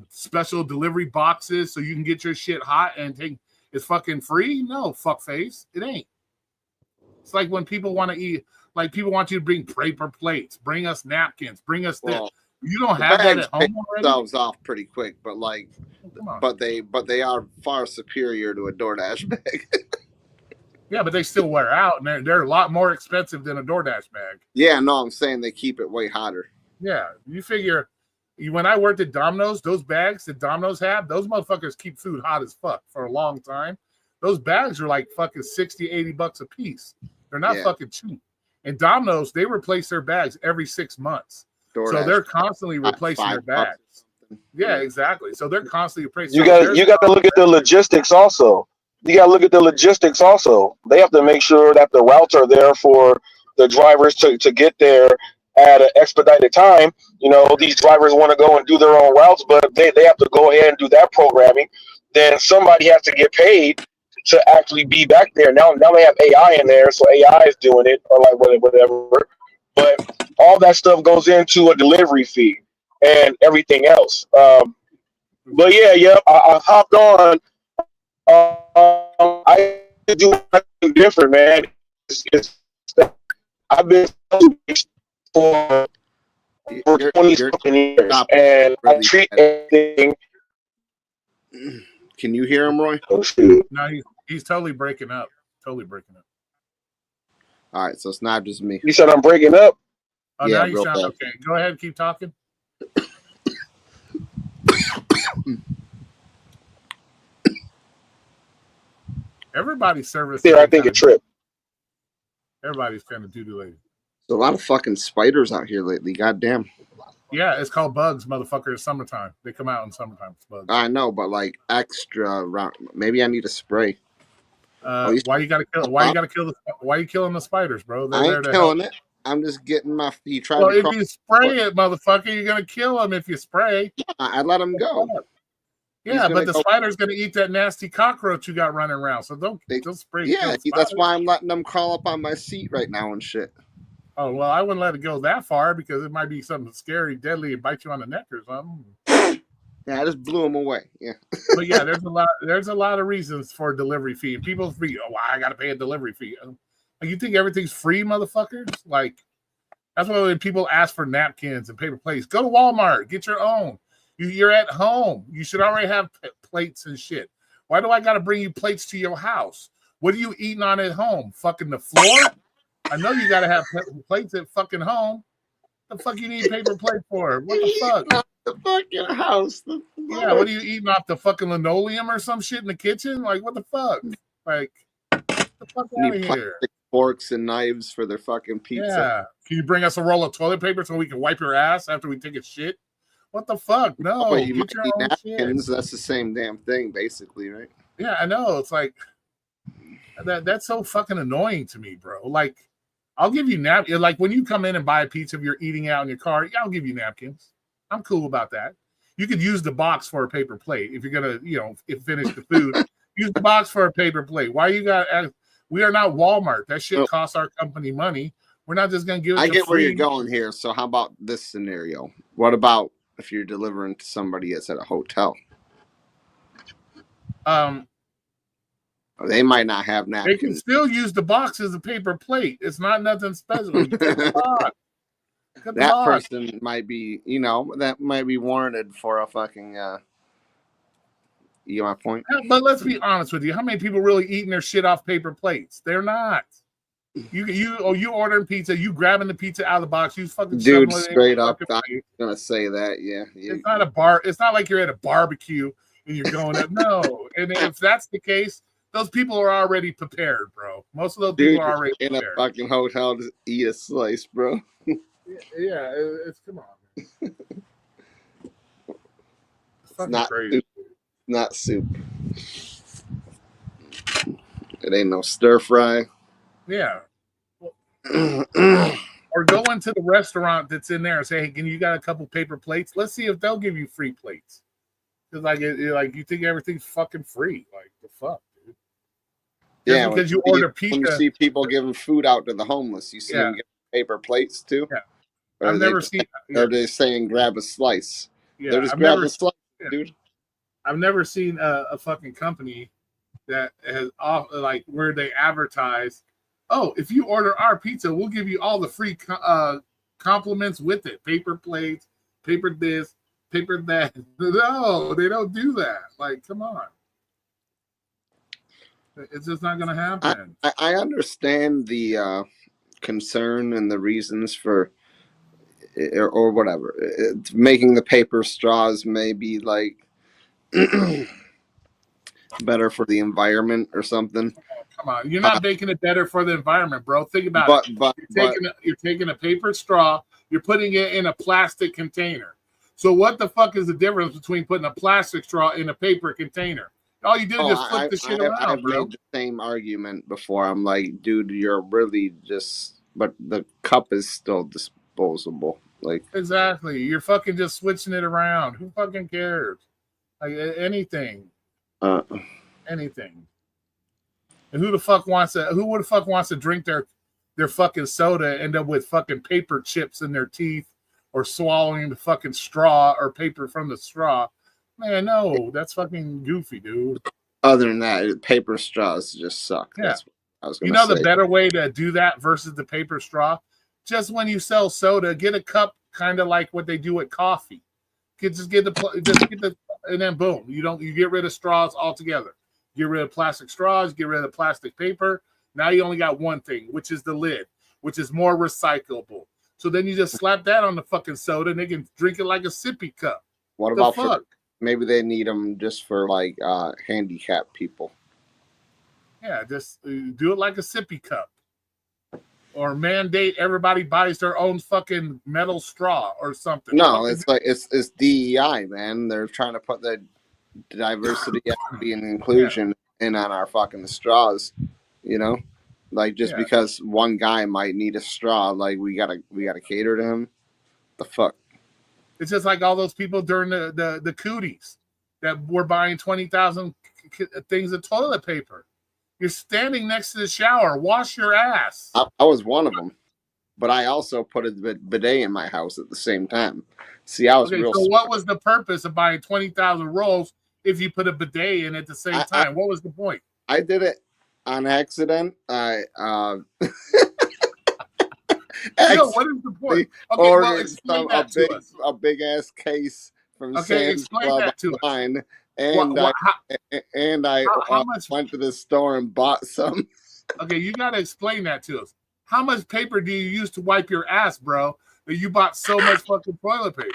special delivery boxes so you can get your shit hot and take it's fucking free? No, fuckface. It ain't. It's like when people want to eat, like people want you to bring paper plates, bring us napkins, bring us this. Well, You don't have that at home pay already? themselves off pretty quick, but like, Come on. but they are far superior to a DoorDash bag. Yeah, but they still wear out, and they're a lot more expensive than a DoorDash bag. Yeah, no, I'm saying they keep it way hotter. Yeah, you figure when I worked at Domino's, those bags that Domino's have, those motherfuckers keep food hot as fuck for a long time. Those bags are like fucking $60-$80 a piece. They're not fucking cheap. And Domino's, they replace their bags every 6 months. DoorDash, so they're constantly replacing their bags. Yeah, exactly. So they're constantly replacing. You got to look at the logistics also. You got to look at the logistics also. They have to make sure that the routes are there for the drivers to get there at an expedited time. You know, these drivers want to go and do their own routes, but they have to go ahead and do that programming. Then somebody has to get paid to actually be back there. Now they have AI in there, so AI is doing it or like whatever. But all that stuff goes into a delivery fee and everything else. But yeah, I hopped on. I do nothing different, man. I've been for 20 something years, and I treat everything. Can you hear him, Roy? Oh, shoot. No, he's totally breaking up. Totally breaking up. All right, so it's not just me. You said I'm breaking up? Oh, Yeah, now you sound bad. okay. Go ahead and keep talking. Everybody's service. There, I think a trip. Everybody's kind of doo-doo lazy. There's a lot of fucking spiders out here lately. Goddamn. Yeah, it's called bugs, motherfucker. It's summertime. They come out in summertime. It's bugs. I know, but like extra round. Maybe I need a spray. Why you gotta kill? Why you gotta kill the? Why you killing the spiders, bro? I ain't killing it. I'm just getting my. You try well, to. if you spray it, motherfucker, you're gonna kill them. If you spray, I let him go. Yeah, but the spider's gonna eat that nasty cockroach you got running around. So don't spray. Yeah, that's why I'm letting them crawl up on my seat right now and shit. Oh well, I wouldn't let it go that far because it might be something scary, deadly, and bite you on the neck or something. Yeah, I just blew them away. Yeah, but yeah, there's a lot of reasons for a delivery fee. And people free. Oh, I got to pay a delivery fee. Like, you think everything's free, motherfuckers? Like, that's why when people ask for napkins and paper plates, go to Walmart, get your own. You're at home. You should already have plates and shit. Why do I got to bring you plates to your house? What are you eating on at home? Fucking the floor? I know you got to have plates at fucking home. What the fuck you need paper plate for? What the fuck? The fucking house. Yeah, what are you eating off the fucking linoleum or some shit in the kitchen? Like, what the fuck? Like, get the fuck out of here. Forks and knives for their fucking pizza. Yeah. Can you bring us a roll of toilet paper so we can wipe your ass after we take a shit? What the fuck? No. You might need napkins. Shit. That's the same damn thing, basically, right? Yeah, I know. It's like that's so fucking annoying to me, bro. Like, I'll give you napkins. Like, when you come in and buy a pizza, if you're eating out in your car, yeah, I'll give you napkins. I'm cool about that. You could use the box for a paper plate if you're gonna, finish the food. Use the box for a paper plate. Why you got? We are not Walmart. That shit costs our company money. We're not just gonna give it. I get where you're going here. So how about this scenario? What about if you're delivering to somebody that's at a hotel? They might not have napkins. They can still use the box as a paper plate. It's not nothing special. You take the box. That person might be, that might be warranted for a fucking. You get my point? But let's be honest with you. How many people really eating their shit off paper plates? They're not. You ordering pizza, you grabbing the pizza out of the box, you fucking dude straight up. I'm gonna say that, yeah. It's not a bar. It's not like you're at a barbecue and you're going up. No, and if that's the case, those people are already prepared, bro. Most of those people are already in prepared. A fucking hotel to eat a slice, bro. Yeah, it's come on. Man. It's not crazy. Soup. Not soup. It ain't no stir fry. Yeah. Or go into the restaurant that's in there and say, "Hey, can you got a couple paper plates? Let's see if they'll give you free plates." Because like you think everything's fucking free. Like, the fuck, dude. Yeah, because you order pizza. When you see people giving food out to the homeless, you see them get paper plates too. Yeah. I've never seen. Or they're saying grab a slice. Yeah, They're just I've never, grabbing slices, yeah, dude. I've never seen a fucking company that has off like where they advertise, oh, if you order our pizza, we'll give you all the free compliments with it, paper plates, paper this, paper that. No, they don't do that. Like, come on, it's just not gonna happen. I understand the concern and the reasons for or whatever. Making the paper straws may be like better for the environment or something. Come on, you're Uh, not making it better for the environment, bro. Think about it. but You're taking a paper straw, you're putting it in a plastic container. So what the fuck is the difference between putting a plastic straw in a paper container? All you do is just flip the shit around, I've bro. made the same argument before. I'm like, dude, you're really just. But the cup is still disposable. Like Exactly. You're fucking just switching it around. Who fucking cares? Like anything, uh, anything. And who the fuck wants to? Who would the fuck wants to drink their fucking soda and end up with fucking paper chips in their teeth or swallowing the fucking straw or paper from the straw? Man, no, that's fucking goofy, dude. other than that, paper straws just suck. Yeah. That's what I was You gonna know say. the better way to do that versus the paper straw? Just when you sell soda, get a cup kind of like what they do with coffee. Just get the and then boom, you get rid of straws altogether. Get rid of plastic straws, get rid of plastic paper. Now you only got one thing, which is the lid, which is more recyclable. So then you just slap that on the fucking soda and they can drink it like a sippy cup. What The about fuck? maybe they need them just for like handicapped people? Yeah, just do it like a sippy cup. Or mandate everybody buys their own fucking metal straw or something. No, it's like it's DEI, man. They're trying to put the diversity, equity, and inclusion in on our fucking straws. You know, like just Yeah. because one guy might need a straw, like we gotta cater to him. The fuck. It's just like all those people during the cooties that were buying 20,000 things of toilet paper. You're standing next to the shower. Wash your ass. I was one of them, but I also put a bidet in my house at the same time. See, I was Okay, real. so what was the purpose of buying 20,000 rolls if you put a bidet in at the same time? What was the point? I did it on accident. No, what is the point? Okay, well, explain that to us. a big ass case from Okay, Sam's explain Club that to us. online, and I How much? went to the store and bought some. Okay, you got to explain that to us. How much paper do you use to wipe your ass, bro? That you bought so much fucking toilet paper?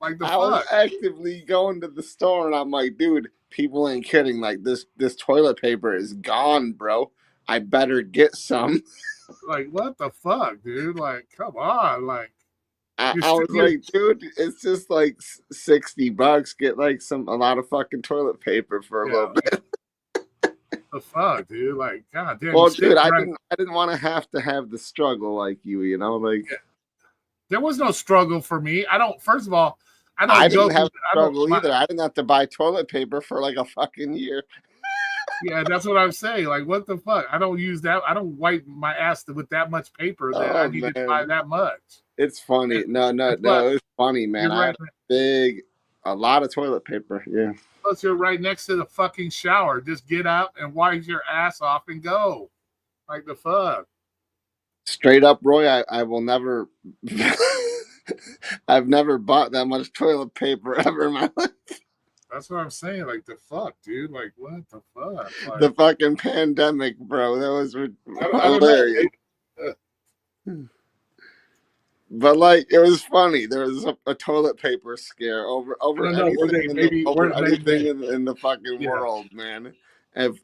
Like the I fuck? was actively going to the store, and I'm like, dude, people ain't kidding. Like this toilet paper is gone, bro. I better get some. Like what the fuck, dude? Like, come on, like. I was like, dude, it's just like $60. Get like a lot of fucking toilet paper for a little bit. The fuck, dude? Like, god damn. Well, dude, I didn't want to have the struggle like you know, like. Yeah. There was no struggle for me. First of all, I didn't have a struggle either. I didn't have to buy toilet paper for like a fucking year. Yeah, that's what I'm saying. Like, what the fuck? I don't use that. I don't wipe my ass with that much paper that I need to buy that much. It's funny. No, it's funny, man. I had a lot of toilet paper. Yeah. Plus, you're right next to the fucking shower. Just get out and wipe your ass off and go. Like the fuck. Straight up, Roy, I will never. I've never bought that much toilet paper ever in my life. That's what I'm saying. Like the fuck, dude. Like what the fuck? Like, the fucking pandemic, bro. That was hilarious. But like, it was funny. There was a toilet paper scare over anything in the fucking world, man.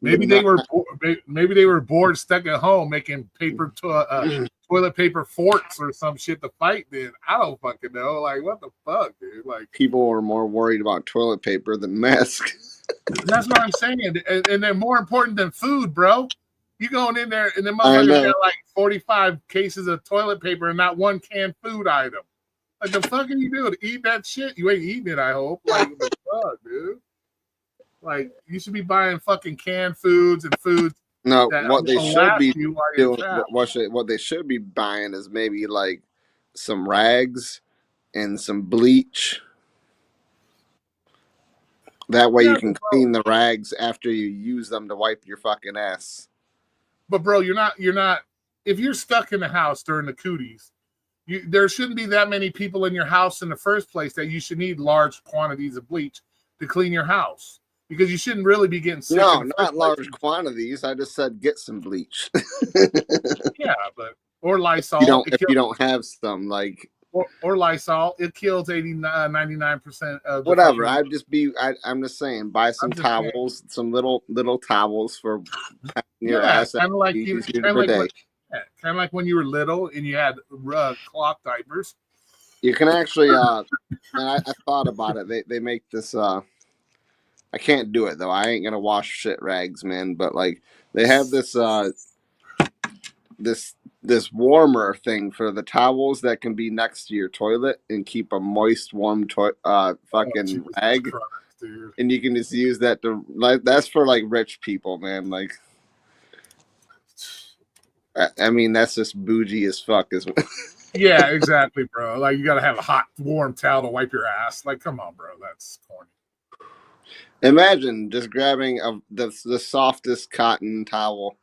Maybe they were bored, stuck at home making paper toilet paper forks or some shit to fight. Then I don't fucking know. Like what the fuck, dude? Like people were more worried about toilet paper than masks. That's what I'm saying, and they're more important than food, bro. You going in there and the motherfuckers got like 45 cases of toilet paper and not one canned food item. Like the fuck are you doing? Eat that shit? You ain't eating it, I hope. Like what the fuck, dude? Like you should be buying fucking canned foods and foods. No, what they should be doing, what they should be buying is maybe like some rags and some bleach That way Yeah, you can clean the rags after you use them to wipe your fucking ass. but bro, you're not. If you're stuck in the house during the cooties, there shouldn't be that many people in your house in the first place that you should need large quantities of bleach to clean your house, because you shouldn't really be getting sick No, in the not first place. large quantities. I just said get some bleach. Yeah, but or Lysol. If you don't have some, like, Or Lysol, it kills 99% of the whatever. fucking. I'm just saying, buy some I'm just saying. towels, some little towels for patting your Yeah, ass after you use your kind of like bidet. kind of like when you were little and you had cloth diapers. You can actually, and I thought about it. They make this. I can't do it though. I ain't gonna wash shit rags, man. But like, they have this this warmer thing for the towels that can be next to your toilet and keep a moist, warm Oh, fucking Jesus rag. Christ, dude. And you can just use that to, like, that's for like rich people, man. Like, I mean, that's just bougie as fuck. Yeah, exactly, bro. Like you gotta have a hot, warm towel to wipe your ass. Like, come on, bro. That's corny. Imagine just grabbing the softest cotton towel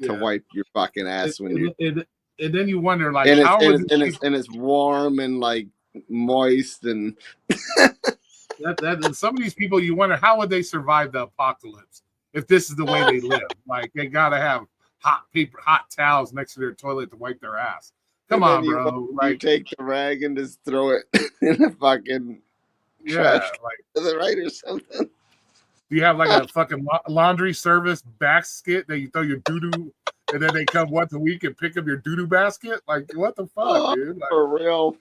to Yeah. wipe your fucking ass when you're. And then you wonder, like, And how would these it's warm and like moist and that some of these people, you wonder how would they survive the apocalypse if this is the way they live. Like they gotta have hot towels next to their toilet to wipe their ass. Come and then on, bro. you Like, take the rag and just throw it in the fucking yeah, trash like, to the right or something. do you have like a fucking laundry service basket that you throw your doo doo, and then they come once a week and pick up your doo doo basket? Like, what the fuck, dude? Like, For real.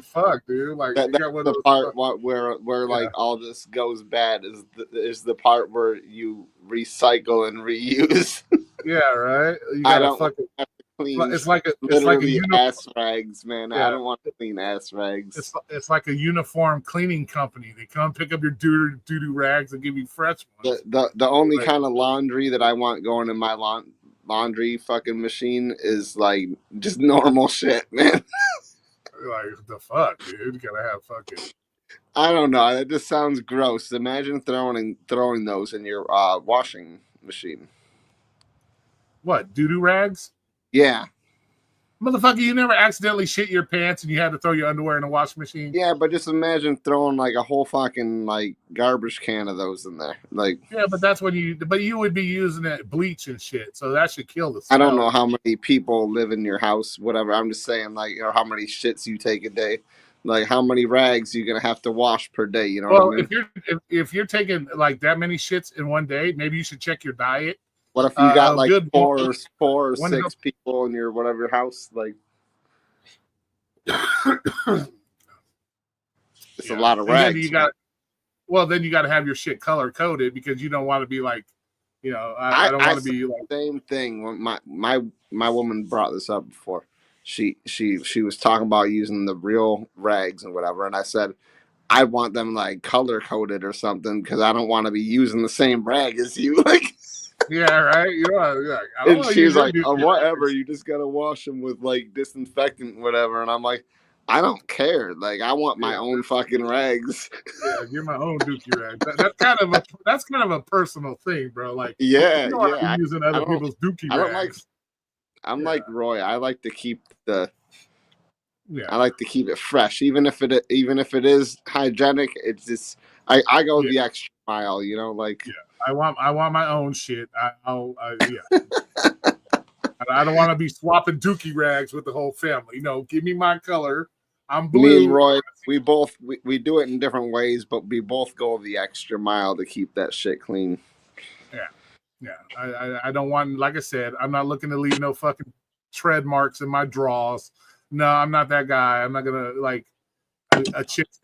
fuck, dude. Like, you That's got one of the those part where yeah. like all this goes bad is the part where you recycle and reuse. Yeah, right. You I gotta don't want fucking. to have to clean It's like a literally ass rags, man. I yeah. don't want to clean ass rags. It's like a uniform cleaning company. They come pick up your doo doo rags and give you fresh ones. The only Like, kind of laundry that I want going in my laundry fucking machine is like just normal shit, man. like the fuck, dude. You gotta have fucking. I don't know. That just sounds gross. Imagine throwing those in your washing machine. What, doo doo rags? Yeah. Motherfucker, you never accidentally shit your pants and you had to throw your underwear in the washing machine? Yeah, but just imagine throwing like a whole fucking like garbage can of those in there. Like, yeah, but that's when you would be using it bleach and shit, so that should kill the smell. I don't know how many people live in your house, whatever. I'm just saying, like, or how many shits you take a day. Like, how many rags you're gonna have to wash per day? You know what I mean? If you're taking like that many shits in one day, maybe you should check your diet. What if you got like good four or one six help- people in your whatever house? Like, it's a lot of rags. Then you got to have your shit color coded because you don't want to be like, I don't want to be like same thing. When my woman brought this up before. She was talking about using the real rags and whatever, and I said I want them like color coded or something because I don't want to be using the same rag as you. Like, yeah, right. Yeah. And she's like, oh, whatever. You just gotta wash them with like disinfectant, whatever. And I'm like, I don't care. Like, I want my own fucking rags. Yeah, get my own dookie rag. That's kind of a personal thing, bro. Like, yeah, you don't want to be using other people's dookie rags. I'm like Roy. I like to keep the. Yeah. I like to keep it fresh, even if it is hygienic. It's just I go the extra mile, like. Yeah, I want my own shit. Yeah. I don't want to be swapping dookie rags with the whole family. Give me my color. I'm blue. Me and Roy, we both we do it in different ways, but we both go the extra mile to keep that shit clean. Yeah. I don't want, like I said, I'm not looking to leave no fucking tread marks in my drawers. No, I'm not that guy. I'm not gonna like a chick's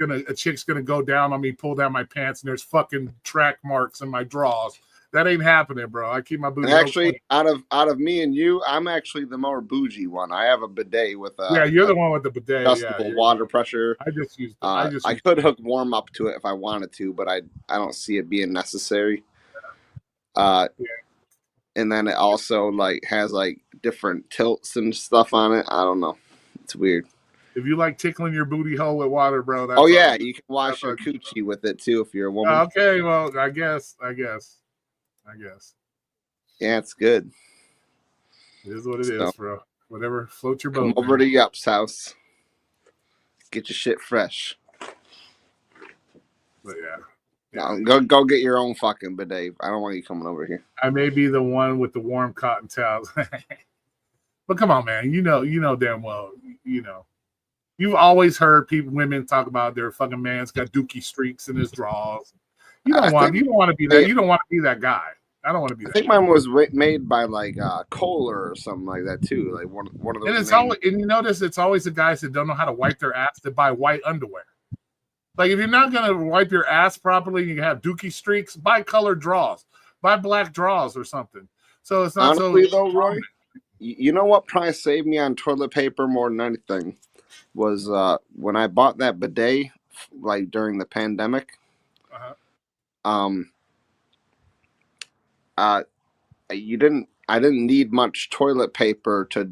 gonna go down on me, pull down my pants, and there's fucking track marks in my drawers. That ain't happening, bro. I keep my booty. And actually, out of me and you, I'm actually the more bougie one. I have a bidet with a. Yeah, you're the one with the bidet. Adjustable water pressure. I just use. I could hook warm up to it if I wanted to, but I don't see it being necessary. Yeah. And then it also like has like different tilts and stuff on it. I don't know. It's weird. If you like tickling your booty hole with water, bro, that's Oh yeah, all. you can wash your That's all. coochie with it too if you're a woman. Okay, well, I guess. Yeah, it's good. It is what it So, is, bro. Whatever floats your come boat, over man. to Yup's house. Get your shit fresh. But yeah. No, go get your own fucking bidet. I don't want you coming over here. I may be the one with the warm cotton towels. But come on, man. You know damn well, You've always heard women talk about their fucking man's got dookie streaks in his drawers. You don't want to be that. You don't want to be that guy. I don't want to be that. I think mine was made by like Kohler or something like that too. Like one of those. And it's always, and you notice it's always the guys that don't know how to wipe their ass that buy white underwear. Like if you're not gonna wipe your ass properly, and you have dookie streaks, buy colored drawers, buy black drawers or something. So it's not honestly so. Though, Roy, you know what probably saved me on toilet paper more than anything was when I bought that bidet, like during the pandemic. I didn't need much toilet paper to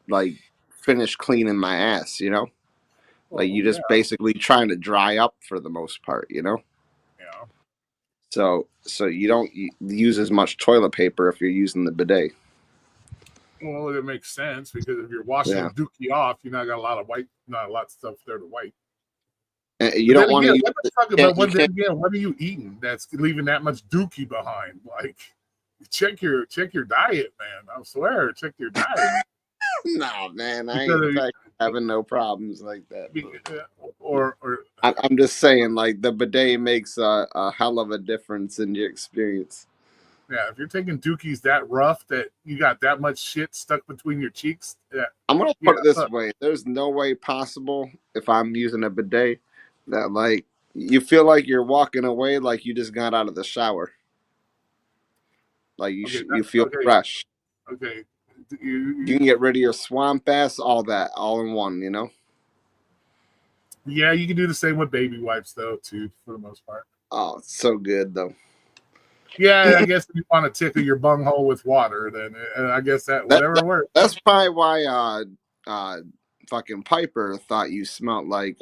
like finish cleaning my ass, you know? Like you just basically trying to dry up for the most part, you know? Yeah. So you don't use as much toilet paper if you're using the bidet. Well, it makes sense because if you're washing a dookie off, you're not got not a lot of stuff there to wipe. You don't want to. What are you eating that's leaving that much dookie behind? Like, check your diet, man. I swear, check your diet. No, man, I ain't having no problems like that. I'm just saying, like the bidet makes a hell of a difference in your experience. Yeah, if you're taking dookies that rough that you got that much shit stuck between your cheeks, I'm gonna put it this way: there's no way possible if I'm using a bidet that like you feel like you're walking away like you just got out of the shower, like you feel fresh. Okay, you can get rid of your swamp ass, all that, all in one, you know. Yeah, you can do the same with baby wipes though, too, for the most part. Oh, it's so good though. Yeah, I guess if you want to tickle your bunghole with water, then I guess that whatever works. That's probably why fucking Piper thought you smelled like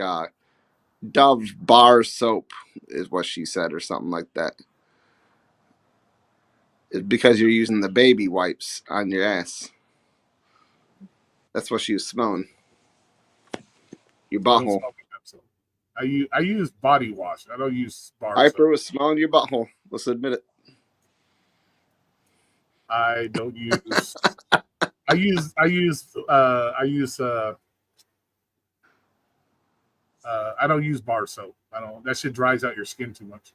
Dove bar soap, is what she said, or something like that. It's because you're using the baby wipes on your ass. That's what she was smelling. Your butthole. I use body wash. I don't use bar Piper soap. was smelling your butthole. Let's admit it. I don't use. I use I don't use bar soap. I don't. That shit dries out your skin too much,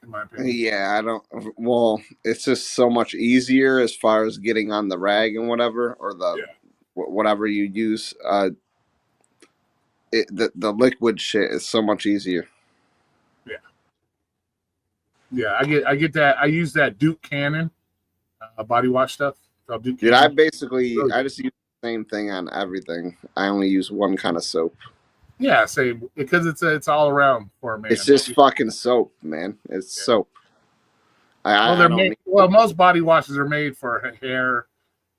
in my opinion. Yeah, I don't. Well, it's just so much easier as far as getting on the rag and whatever, or the whatever you use. The liquid shit is so much easier. Yeah. I get that. I use that Duke Cannon body wash stuff. Dude, I just use the same thing on everything. I only use one kind of soap. Yeah, same, because it's all around for a man. It's just fucking soap, man. It's soap. Most body washes are made for hair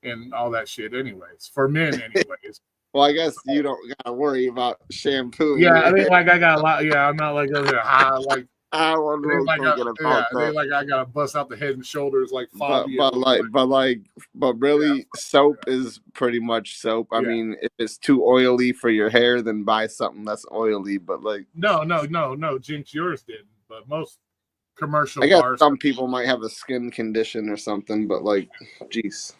and all that shit anyways. For men anyways. Well, I guess you don't gotta worry about shampoo. Yeah, I mean, like I got a lot. Yeah, I'm not like over there like. I wasn't really thinking about that. Like I gotta bust out the head and shoulders like Fabio. But really, soap is pretty much soap. I mean, if it's too oily for your hair, then buy something that's oily. But like, no, Jinx, yours didn't. But most commercial I guess bars, some people might have a skin condition or something. But like, jeez.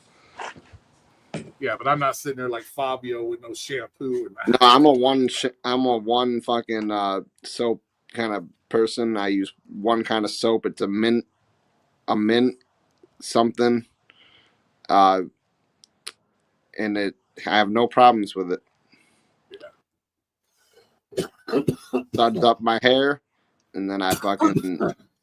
Yeah, but I'm not sitting there like Fabio with no shampoo. No, I'm a one fucking soap kind of person. I use one kind of soap. It's a mint something, and I have no problems with it. Suds up my hair, and then I fucking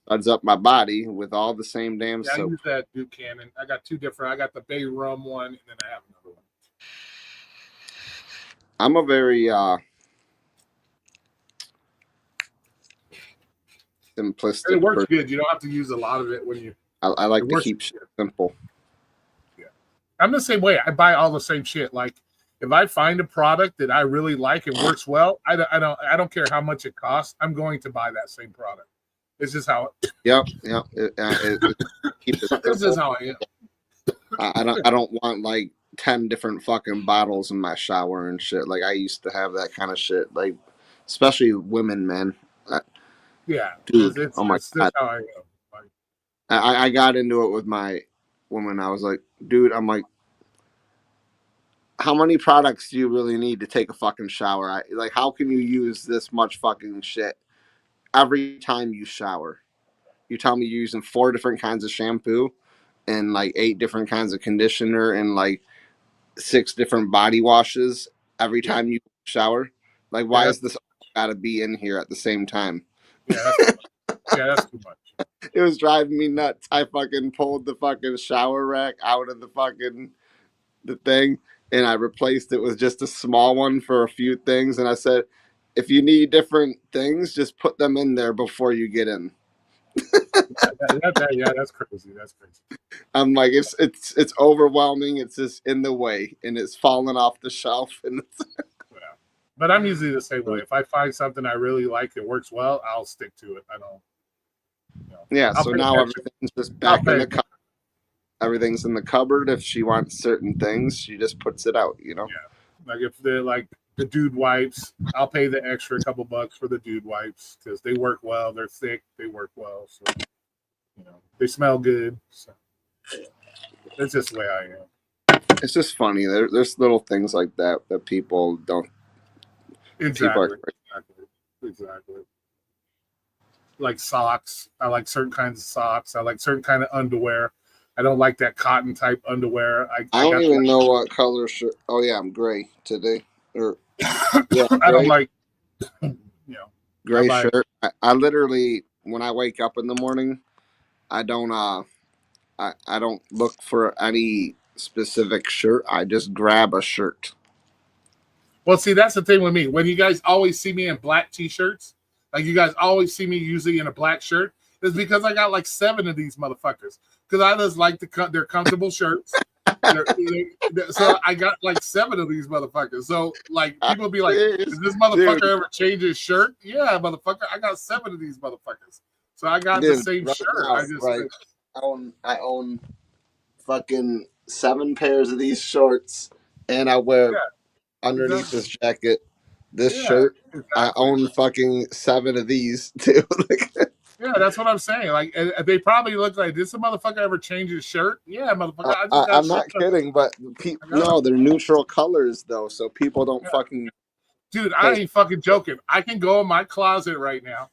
suds up my body with all the same damn soap. I use that Duke Cannon. I got two different. I got the Bay Rum one, and then I have another one. I'm a very simplistic. It works good. You don't have to use a lot of it when you. I like to keep shit simple. Yeah, I'm the same way. I buy all the same shit. Like if I find a product that I really like and works well, I don't care how much it costs. I'm going to buy that same product. It's just how. Yep. Keep it This simple. is how I am. I don't want like 10 different fucking bottles in my shower and shit. Like I used to have that kind of shit. Like especially women, man. Yeah, Dude, it's oh my just god. how I am. Like, I got into it with my woman. I was like, dude, I'm like, how many products do you really need to take a fucking shower? Like, how can you use this much fucking shit every time you shower? You tell me you're using 4 different kinds of shampoo and like 8 different kinds of conditioner and like 6 different body washes every yeah, time you shower. Like, yeah, why is this got to be in here at the same time? that's too much. Yeah, that's too much. It was driving me nuts. I fucking pulled the fucking shower rack out of the thing, and I replaced it with just a small one for a few things. And I said, if you need different things, just put them in there before you get in. Yeah, that's crazy. That's crazy. I'm like, it's overwhelming. It's just in the way, and it's falling off the shelf. And Yeah. But I'm usually the same way. If I find something I really like that works well, I'll stick to it. I don't. yeah, I'll so pay now attention. everything's just I'll back in pay the attention. everything's in the cupboard. If she wants certain things, she just puts it out. You know. Yeah, like if they're like the dude wipes, I'll pay the extra couple bucks for the dude wipes because they work well. They're thick. They work well. So they smell good. So that's just the way I am. It's just funny. There's little things like that people don't. People are. Exactly. Like socks. I like certain kinds of socks. I like certain kind of underwear. I don't like that cotton type underwear. I I don't got even know what color shirt. Oh yeah, I'm gray today. Or yeah, I don't gray. like I Gray buy shirt. I literally when I wake up in the morning, I don't I don't look for any specific shirt. I just grab a shirt. Well, see, that's the thing with me. When you guys always see me in black t-shirts, like you guys always see me usually in a black shirt, it's because I got like 7 of these motherfuckers. Because I just like they're comfortable shirts. So I got like 7 of these motherfuckers. So like people be like, "Does this motherfucker Dude, ever change his shirt?" Yeah, motherfucker. I got 7 of these motherfuckers. So I got the dude, same right shirt. now, I just right? I own fucking 7 pairs of these shorts, and I wear yeah, underneath exactly. this jacket, this Yeah, shirt. I exactly. own fucking 7 of these too. Yeah, that's what I'm saying. Like, and they probably look like, did some motherfucker ever change his shirt? Yeah, motherfucker. I just got I'm shit. not kidding, but I got no, them. they're neutral colors though, so people don't Yeah. fucking Dude, I pay. ain't fucking joking. I can go in my closet right now,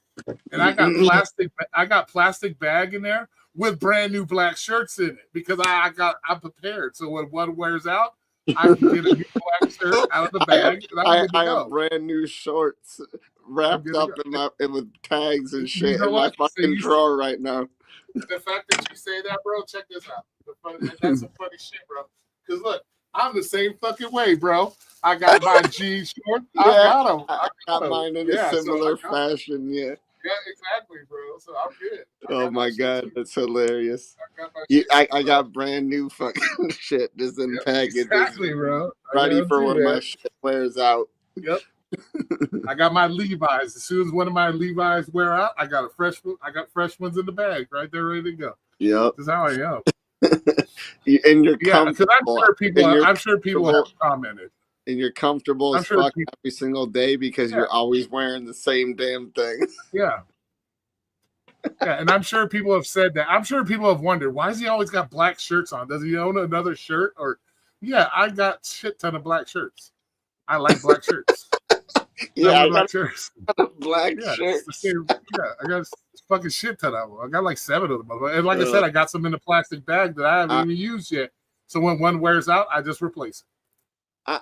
and I got plastic bag in there with brand new black shirts in it because I'm prepared. So when one wears out, I can get a new black shirt out of the bag, and I'm good to I have go. brand new shorts I'm wrapped good to up go. in with tags and You shit know in my what? So fucking drawer right now. the fact that you say that, bro, check this out. That's some funny shit, bro. Because look, I'm the same fucking way, bro. I got my jeans short. I Yeah, got them. I I got got them. mine in a Yeah, so I similar got them. fashion. Yeah. Yeah, exactly, bro. So I'm good. I Oh got my my shit god, too. that's hilarious. I got my shit too, I bro. got brand new fucking shit just in Yep, packages, exactly, bro. I got ready them for too, when my man. shit wears out. Yep. I got my Levi's. As soon as one of my Levi's wear out, I got fresh ones in the bag right there, ready to go. Yep. This is how I am. And you're Yeah, because comfortable. I'm sure people have commented. And you're comfortable I'm as sure fuck people. every single day because Yeah, you're always wearing the same damn thing. yeah. Yeah, and I'm sure people have said that. I'm sure people have wondered why has he always got black shirts on? Does he own another shirt? Or yeah, I got shit ton of black shirts. I like black shirts. I Yeah, wear I got black shirts. black Yeah, it's the shirts. same. Yeah, I got a fucking shit ton of them. I got like 7 of them. And like I said, I got some in a plastic bag that I haven't I, even used yet. So when one wears out, I just replace it.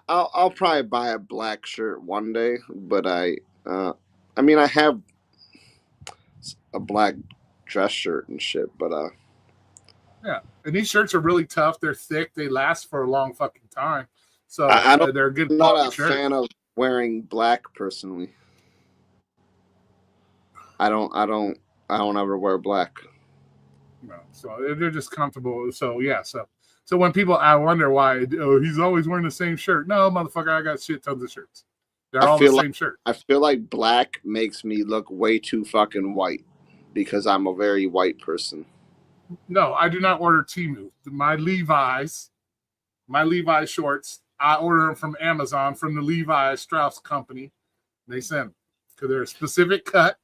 I'll probably buy a black shirt one day, but I mean I have a black dress shirt and shit, but Yeah, and these shirts are really tough. They're thick. They last for a long fucking time. So I don't. they're a good I'm quality not a shirt. fan of wearing black personally. I don't. I don't ever wear black. So they're just comfortable. So yeah, so So when people, I wonder why, oh, he's always wearing the same shirt. No, motherfucker, I got shit tons of shirts. They're all the same shirt. I feel like black makes me look way too fucking white because I'm a very white person. No, I do not order Temu. My Levi's shorts, I order them from Amazon, from the Levi Strauss company. They send them because they're a specific cut,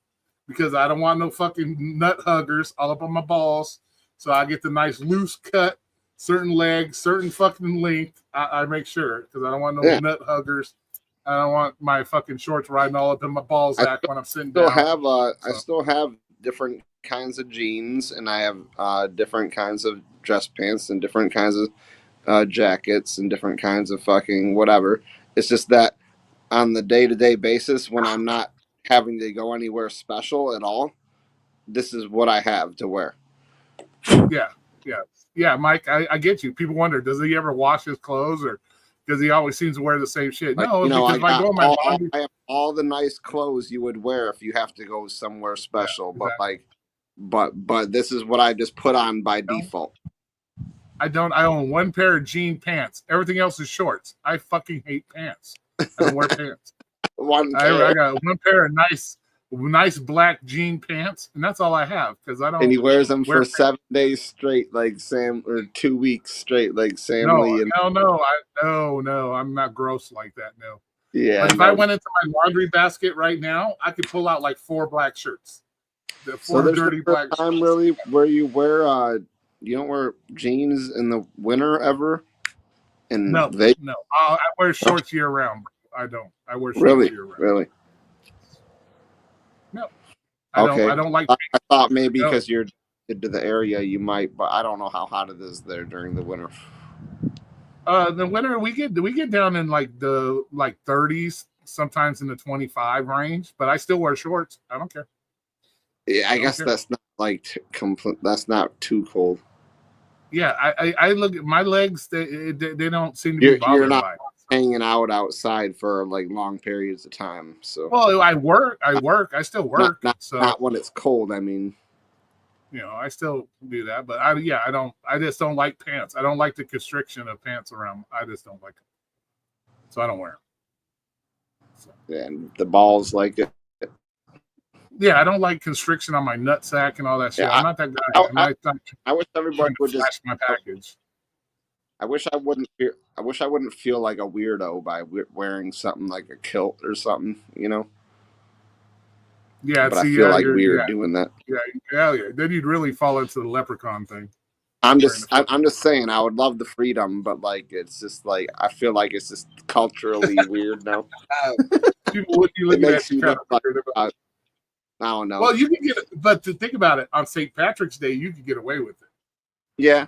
because I don't want no fucking nut huggers all up on my balls. So I get the nice loose cut, certain legs, certain fucking length. I make sure, because I don't want no nut huggers. I don't want my fucking shorts riding all up in my balls when I'm sitting down. I still have different kinds of jeans, and I have different kinds of dress pants and different kinds of jackets and different kinds of fucking whatever. It's just that on the day-to-day basis, when I'm not having to go anywhere special at all, this is what I have to wear. Yeah, Mike, I get you. People wonder, does he ever wash his clothes, or does he always seems to wear the same shit? Like, no, because if I go in my laundry, I have all the nice clothes you would wear if you have to go somewhere special. Yeah, exactly. But this is what I just put on by default. I own one pair of jean pants. Everything else is shorts. I fucking hate pants. I don't wear pants. I got one pair of nice black jean pants, and that's all I have, because I don't. And he wears them for 7 days straight, like Sam, or 2 weeks straight, like Sam Lee. No, I'm not gross like that. No. Yeah. But if I went into my laundry basket right now, I could pull out like 4 black shirts. The 4 dirty black shirts. Time really where you wear you don't wear jeans in the winter ever? No. I wear shorts year round. I don't. I wear shorts year round. Really? No. I don't like. I thought maybe because you're into the area you might, but I don't know how hot it is there during the winter. The winter we get down in like the 30s, sometimes in the 25 range, but I still wear shorts. I don't care. Yeah, I guess that's not like that's not too cold. Yeah, I look at my legs. They don't seem to be bothered. You're not hanging out outside for like long periods of time. So I work. I still work. Not when it's cold. I mean, I still do that. But I don't. I just don't like pants. I don't like the constriction of pants around. I just don't like it. So I don't wear them. So. And the balls like it. Yeah, I don't like constriction on my nutsack and all that shit. I'm not that guy. I wish everybody would just my package. I wish I wouldn't feel like a weirdo by wearing something like a kilt or something, Yeah, but I feel like weird doing that. Yeah. Then you'd really fall into the leprechaun thing. I'm just saying I would love the freedom, but like it's just like I feel like it's just culturally weird now. People would be looking at you. I don't know. Well, you can get it, but to think about it, on St. Patrick's Day, you could get away with it. Yeah.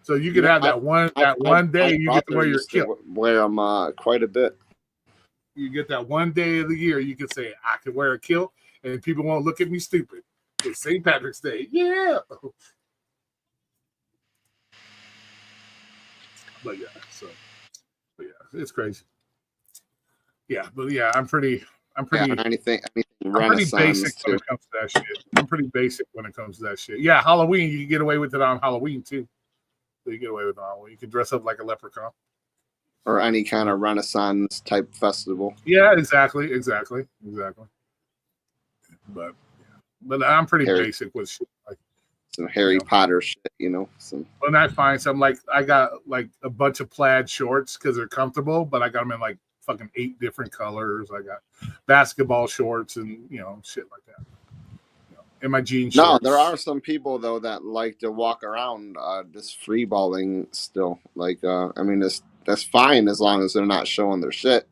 So you could have that one day you get to wear your kilt. Wear them quite a bit. You get that one day of the year you can say, I can wear a kilt, and people won't look at me stupid. It's St. Patrick's Day. Yeah. But yeah, it's crazy. Yeah, but yeah, I'm pretty anything basic when it comes to that shit. I'm pretty basic when it comes to that shit. Yeah, Halloween, you can get away with it on Halloween too. So you get away with it on Halloween. You can dress up like a leprechaun. Or any kind of Renaissance type festival. Yeah, exactly. But I'm pretty basic with shit. Like some Harry Potter shit, Well, that's fine. So I got like a bunch of plaid shorts because they're comfortable, but I got them in like fucking 8 different colors. I got basketball shorts and shit like that. In my jeans. No, there are some people though that like to walk around just free balling still. Like I mean that's fine as long as they're not showing their shit.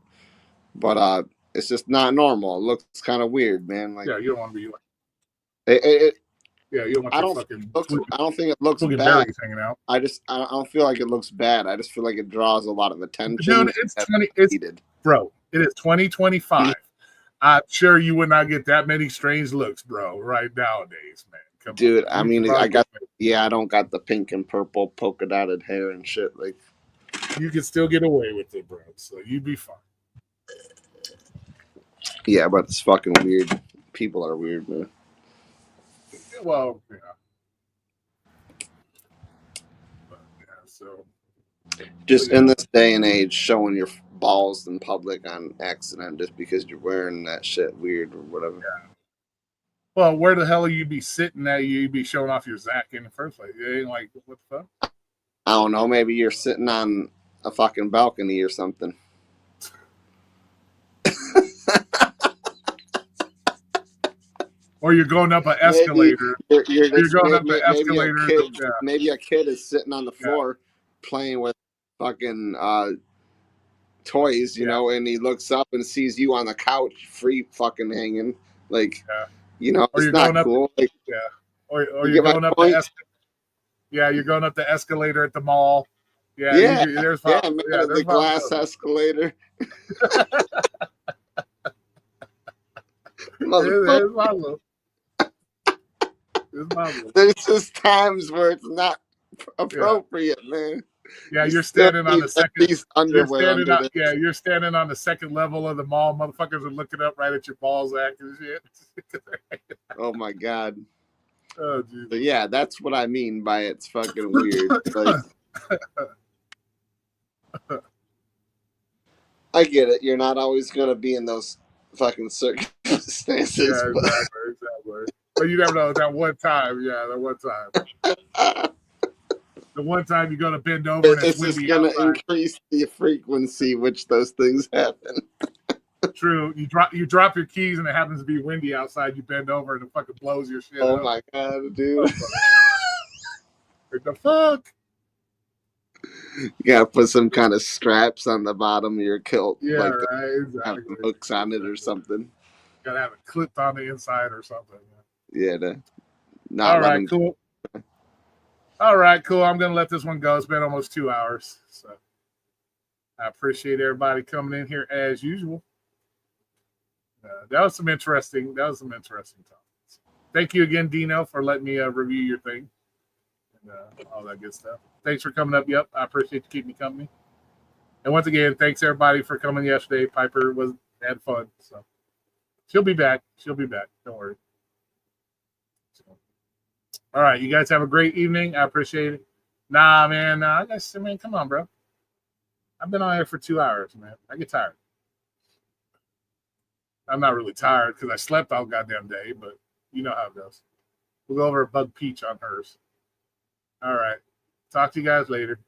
But it's just not normal. It looks kind of weird, man. Like you don't want to be like you don't want I don't think it looks bad. Hanging out. I don't feel like it looks bad. I just feel like it draws a lot of attention. Dude, bro, it is 2025. I'm sure you would not get that many strange looks, bro, right nowadays, man. Come Dude, on. I mean, I don't got the pink and purple polka dotted hair and shit. Like, you can still get away with it, bro. So you'd be fine. Yeah, but it's fucking weird. People are weird, man. Well, So Just yeah. in this day and age, showing your balls in public on accident just because you're wearing that shit weird or whatever. Well, where the hell you be sitting at? You be showing off your Zach in the first place. It ain't like what the fuck. I don't know. Maybe you're sitting on a fucking balcony or something. Or you're going up an Maybe escalator. you're You're just going up the maybe a escalator. kid. Yeah, Maybe a kid is sitting on the yeah, floor playing with fucking toys, you yeah, know, and he looks up and sees you on the couch, free fucking hanging. Like, yeah. you know, Or it's you're not going up. cool. Like, Yeah. Or you you're get my going up the point? Yeah, you're going up the escalator at the mall. Yeah, Yeah, there's yeah, probably man, the there's probably glass escalator. Motherfucker. there's possible. It's possible. There's just times where it's not Yeah. appropriate, man. Yeah, You you're still standing on need the at second. least You're underwear standing under on. there. Yeah, you're standing on the second level of the mall. Motherfuckers are looking up right at your balls, acting shit. Oh my god. Oh, geez. But yeah, that's what I mean by it's fucking weird. Like, I get it. You're not always gonna be in those fucking circumstances. Yeah, exactly. But you never know. That one time, that one time. But The one time you're gonna bend over and it's it's just windy gonna outside. increase the frequency which those things happen. True. You drop your keys and it happens to be windy outside. You bend over and it fucking blows your shit Oh up. my god, dude. What the fuck? You gotta put some kind of straps on the bottom of your kilt, Yeah, like right. have Exactly. hooks on it or something. Gotta have it clipped on the inside or something. Yeah, to All not let right, them. cool. All right, cool. I'm gonna let this one go. It's been almost 2 hours, so I appreciate everybody coming in here as usual. That was some interesting topics. Thank you again, Dino, for letting me review your thing and all that good stuff. Thanks for coming up. Yep, I appreciate you keeping me company. And once again, thanks everybody for coming yesterday. Piper had fun, so she'll be back. Don't worry. So, all right, you guys have a great evening. I appreciate it. Nah, man, I guess, come on, bro. I've been on here for 2 hours, man. I get tired. I'm not really tired because I slept all goddamn day, but you know how it goes. We'll go over a Bug Peach on hers. All right. Talk to you guys later.